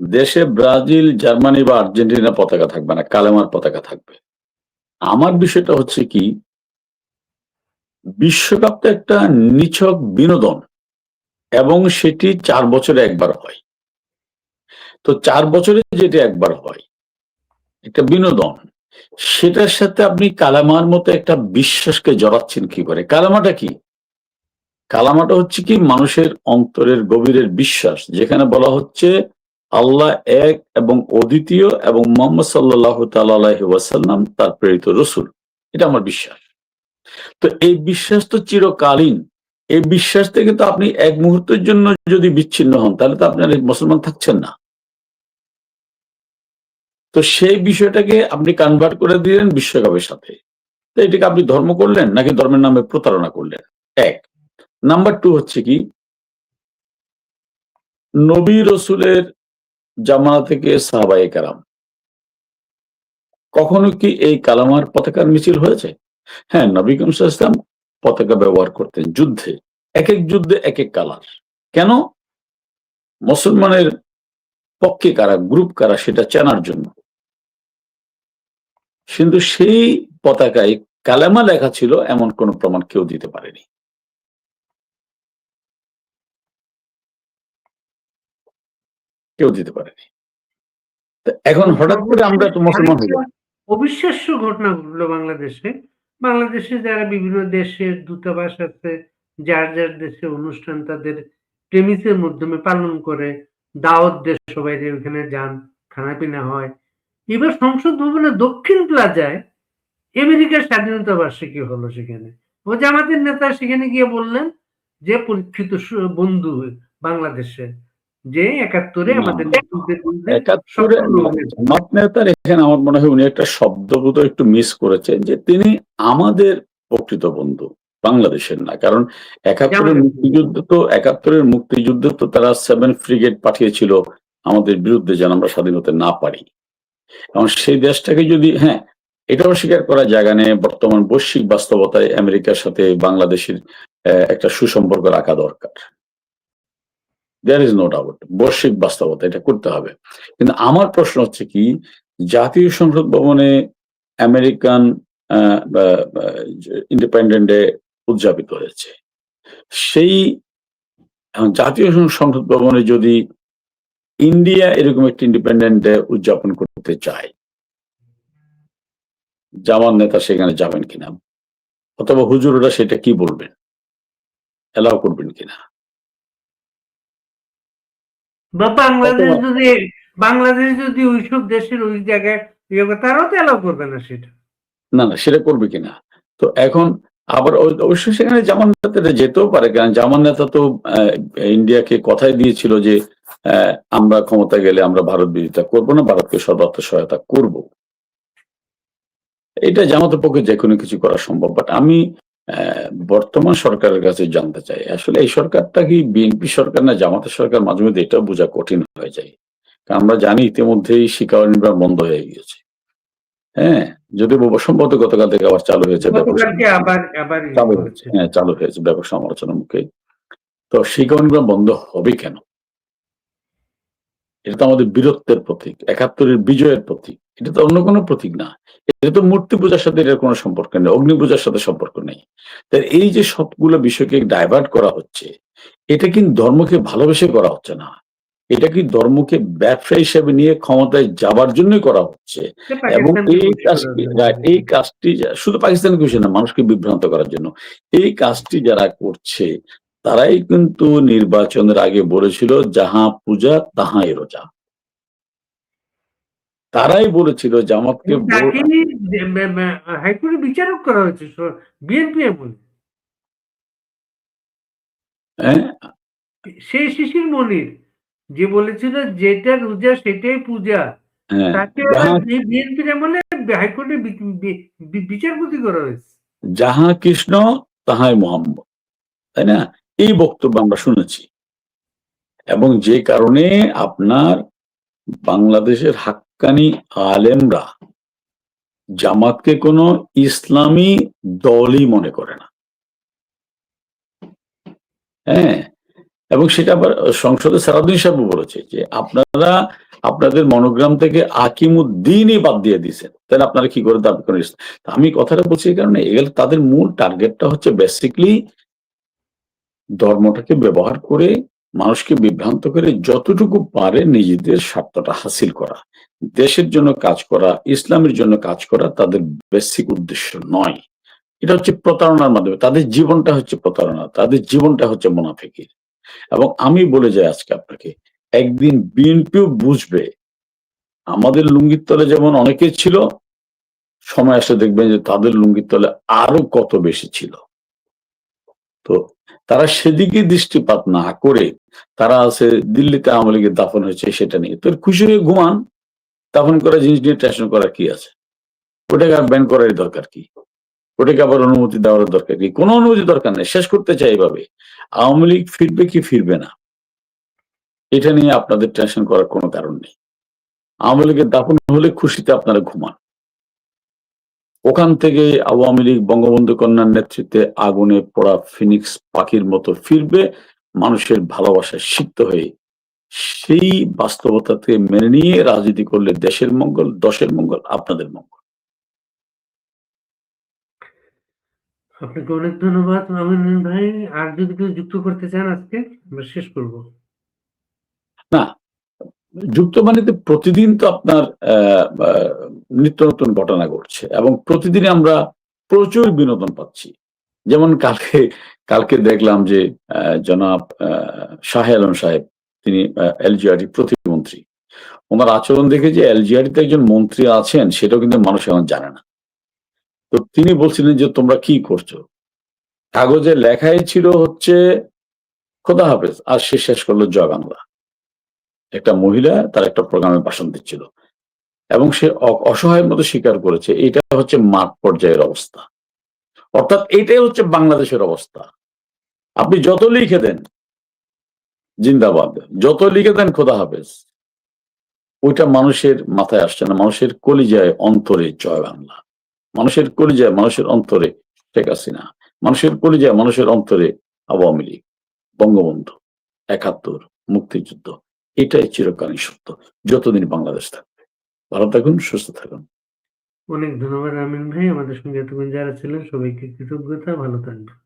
দেশে ব্রাজিল, জার্মানি বা আর্জেন্টিনা পতাকা থাকবে না, কালেমার পতাকা থাকবে। আমার বিষয়টা হচ্ছে কি, বিশ্বকাপ তো একটা নিছক বিনোদন এবং সেটি 4 বছরে একবার হয়। তো 4 বছরে যেটা একবার হয় একটা বিনোদন, সেটার সাথে আপনি কালামার মতো একটা বিশ্বাসকে জড়াচ্ছেন কি করে? কালামাটা কি? কালামাটা হচ্ছে কি মানুষের অন্তরের গভীরের বিশ্বাস, যেখানে বলা হচ্ছে আল্লাহ এক এবং অদ্বিতীয় এবং মুহাম্মদ সাল্লাল্লাহু তাআলা আলাইহি ওয়াসাল্লাম তার প্রেরিত রাসূল। এটা আমার বিশ্বাস। তো এই বিশ্বাস তো চিরকালীন। এই বিশ্বাস থেকে তো আপনি এক মুহূর্তের জন্য যদি বিচ্ছিন্ন হন, তাহলে তো আপনার মুসলমান থাকছেন না। তো সেই বিষয়টাকে আপনি কনভার্ট করে দিলেন বিশ্বকাপের সাথে। তো এটাকে আপনি ধর্ম করলেন নাকি ধর্মের নামে প্রতারণা করলেন? এক। নাম্বার 2 হচ্ছে কি, নবী রসুলের জামানা থেকে সাহাবায়ে কেরাম কখনো কি এই কালামার পতাকার মিছিল হয়েছে? হ্যাঁ, নবী করিম সাল্লাল্লাহু আলাইহি ওয়াসাল্লাম পতাকা ব্যবহার করতেন যুদ্ধে। একেক যুদ্ধে একেক কালার। কেন? মুসলমানের পক্ষে কারা, গ্রুপ কারা সেটা চেনার জন্য। কিন্তু সেই পতাকায় কালেমা লেখা ছিল এমন কোন প্রমাণ কেউ দিতে পারেনি। কেউ দিতে পারেনি। তো এখন হঠাৎ করে আমরা তো মুসলমান হয়ে গেলাম। অবিশ্বাস্য ঘটনা ঘটলো বাংলাদেশে। বাংলাদেশে যারা বিভিন্ন দেশের দূতাবাস আছে, যার যার দেশে অনুষ্ঠান তাদের প্রেমিসের মাধ্যমে পালন করে, দাওয়াত দেয়, সবাই ওখানে যান, খানাপিনা হয়। এবার সংসদ ভবনের দক্ষিণ প্লাজায় আমেরিকার স্বাধীনতা বার্ষিকী হলো সেখানে। ও জামাতের নেতা সেখানে গিয়ে বললেন যে পরীক্ষিত বন্ধু বাংলাদেশে, যে ৭১-এ না, আমাদের নেতৃত্বের বিরুদ্ধে ৭১-এ সফল অভিযান। জামাত নেতার এখানে আমার মনে হয় উনি একটা শব্দবোধ একটু মিস করেছেন, যে তিনি আমাদের প্রকৃত বন্ধু, বাংলাদেশের না। কারণ ৭১-এর জামাতের মুক্তিযুদ্ধ তো ৭১-এর মুক্তিযুদ্ধে তো তারা 7 ফ্রিগেট পাঠিয়েছিল আমাদের বিরুদ্ধে, যেন আমরা স্বাধীন হতে না পারি। এবং সেই দেশটাকে যদি, হ্যাঁ, এটাও স্বীকার করার জায়গা নেই, বর্তমান বৈশ্বিক বাস্তবতায় আমেরিকার সাথে বাংলাদেশের একটা সুসম্পর্ক রাখা দরকার। দেয়ার ইজ নো ডাউট, বৈশ্বিক বাস্তবতা এটা করতে হবে। কিন্তু আমার প্রশ্ন হচ্ছে কি, জাতীয় সংসদ ভবনে আমেরিকান ইন্ডিপেন্ডেন্ট ডে উদযাপিত হয়েছে। সেই জাতীয় সংসদ ভবনে যদি ইন্ডিয়া এরকম একটি ইন্ডিপেন্ডেন্ট ডে উদযাপন করতে চায়, জামাত নেতা সেখানে যাবেন কিনা, অথবা হুজুররা সেটা কি বলবেন, এলাও করবেন কিনা? বা বাংলাদেশ যদি ওইসব দেশের ওই জায়গায় ইয়ে করে, তারাও তো এলাও করবে না সেটা। না, সেটা করবে কিনা। তো এখন আবার অবশ্যই সেখানে জামান নেতারা যেতেও পারে, কারণ জামান নেতা তো ইন্ডিয়াকে কথাই দিয়েছিল যে আমরা ক্ষমতা গেলে আমরা ভারত বিরোধিতা করবো না, ভারতকে সর্বাত্ম সহায়তা করব। এটা জামাতের পক্ষে যে কোনো কিছু করা সম্ভব। বাট আমি বর্তমান সরকারের কাছে জানতে চাই, আসলে এই সরকারটা কি বিএনপি সরকার না জামাতের সরকার? মাঝে মধ্যে এটাও বোঝা কঠিন হয়ে যায়, কারণ আমরা জানি ইতিমধ্যেই শিকার নির্মাণ বন্ধ হয়ে গিয়েছে। হ্যাঁ, যদি সম্ভবত গতকাল থেকে আবার চালু হয়েছে, চালু হয়েছে ব্যাপক সমালোচনার মুখে। তো সেই কারণে বন্ধ হবে কেন? এটা তো আমাদের বীরত্বের প্রতীক, ৭১-এর বিজয়ের প্রতীক, এটা তো অন্য কোনো প্রতীক না। এটা তো মূর্তি পূজার সাথে এটার কোনো সম্পর্ক নেই, অগ্নি পূজার সাথে সম্পর্ক নেই। তাই এই যে সবগুলো বিষয়কে ডাইভার্ট করা হচ্ছে, এটা কিন্তু ধর্মকে ভালোবেসে করা হচ্ছে না, এটা কি ধর্মকে ব্যবসা হিসেবে নিয়ে ক্ষমতায় যাবার জন্যই করা হচ্ছে। এবং এই কাজটি শুধু পাকিস্তানের বিষয় না, মানুষকে বিভ্রান্ত করার জন্য এই কাজটি যারা করছে, তারাই কিন্তু নির্বাচনের আগে বলেছিল যাহা পূজা তাহাই রোজা। তারাই বলেছিল জামাতকে হাইকোর্টে বিচারক করা হয়েছে বিএনপি বলে। সেই শিশির মনির যে বলেছিল যেটা রোজা সেটাই পূজা, তাকে বিএনপির আমলে হাইকোর্টে বিচারপতি করা হয়েছে। যাহা কৃষ্ণ তাহাই মোহাম্মদ, তাই না? এই বক্তব্য আমরা শুনেছি, এবং যে কারণে আপনার বাংলাদেশের হাক্কানি আলেমরা জামাতকে কোনো ইসলামী দলই মনে করে না। হ্যাঁ, এবং সেটা আবার সংসদে সারাদিন সাহেব বলেছে যে আপনারা আপনাদের মনোগ্রাম থেকে আকিমুদ্দিনই বাদ দিয়ে দিয়েছেন, তাহলে আপনারা কি করে দাবি করেন? আমি কথাটা বলছি এই কারণে, এগুলো তাদের মূল টার্গেটটা হচ্ছে বেসিকলি ধর্মটাকে ব্যবহার করে মানুষকে বিভ্রান্ত করে যতটুকু পারে নিজেদের স্বার্থটা হাসিল করা, দেশের জন্য কাজ করা, ইসলামের জন্য কাজ করা তাদের বেসিক উদ্দেশ্য নয়। এটা হচ্ছে প্রতারণার মাধ্যমে, তাদের জীবনটা হচ্ছে প্রতারণা, তাদের জীবনটা হচ্ছে মুনাফিকি। এবং আমি বলে যাই আজকে আপনাকে, একদিন বিএনপিও বুঝবে আমাদের লুঙ্গির তলে যেমন অনেকে ছিল, সময় আসলে দেখবেন যে তাদের লুঙ্গির তলে আরো কত বেশি ছিল। তো তারা সেদিকে দৃষ্টিপাত না করে তারা আছে দিল্লিতে আওয়ামী লীগের দাফন হয়েছে সেটা নিয়ে, তো খুশি হয়ে ঘুমান। দাফন করা জিনিস নিয়ে টেনশন করার কি আছে? ওটাকে আর ব্যান করার দরকার কি? ওটাকে আবার অনুমতি দেওয়ার দরকার কি? কোনো অনুমতি দরকার নেই, শেষ করতে চাই এভাবে। আওয়ামী লীগ ফিরবে কি ফিরবে না, এটা নিয়ে আপনাদের টেনশন করার কোনো কারণ নেই। আওয়ামী লীগের দাফন হলে খুশিতে আপনারা ঘুমান। ওখান থেকে আওয়ামী লীগ বঙ্গবন্ধু কন্যার নেতৃত্বে আগুনে পোড়া ফিনিক্স পাখির মতো ফিরবে, মানুষের ভালোবাসায় সিক্ত হয়ে। সেই বাস্তবতাকে মেনে নিয়ে রাজনীতি করলে দেশের মঙ্গল, দশের মঙ্গল, আপনাদের মঙ্গল। আপনাকে অনেক ধন্যবাদ আমিনুল ভাই। আর যদি কেউ যুক্ত করতে চান আজকে আমরা শেষ করব। না, যুক্ত মানে প্রতিদিন তো আপনার নিত্য নতুন ঘটনা ঘটছে, এবং প্রতিদিন আমরা প্রচুর বিনোদন পাচ্ছি। যেমন কালকে দেখলাম যে জনাব শাহ আলম সাহেব, তিনি এলজিআরই প্রতিমন্ত্রী, ওনার আচরণ দেখে যে এলজিআরিতে একজন মন্ত্রী আছেন সেটাও কিন্তু মানুষ এখন জানে না। তো তিনি বলছিলেন যে তোমরা কি করছো, কাগজে লেখাই ছিল হচ্ছে খোদা হাফেজ, আর সে শেষ করলো জয় বাংলা। একটা মহিলা তার একটা প্রোগ্রামে ভাষণ দিচ্ছিল এবং সে অসহায়ের মতো স্বীকার করেছে এটা হচ্ছে মাঠ পর্যায়ের অবস্থা। অর্থাৎ এটাই হচ্ছে বাংলাদেশের অবস্থা। আপনি যত লিখে দেন জিন্দাবাদ, যত লিখে দেন খোদা হাফেজ, ওইটা মানুষের মাথায় আসছে না। মানুষের কলিজায় অন্তরে জয় বাংলা, মানুষের কলিজায় মানুষের অন্তরে শেখ হাসিনা, মানুষের কলিজায় মানুষের অন্তরে আওয়ামী লীগ, বঙ্গবন্ধু, ৭১, মুক্তিযুদ্ধ, এটাই চিরকালীন সত্য যতদিন বাংলাদেশ থাকবে। ভালো থাকুন, সুস্থ থাকুন। অনেক ধন্যবাদ আমিন ভাই, আমাদের সঙ্গে এতক্ষণ যারা ছিলেন সবাইকে কৃতজ্ঞতা, ভালো থাকবেন।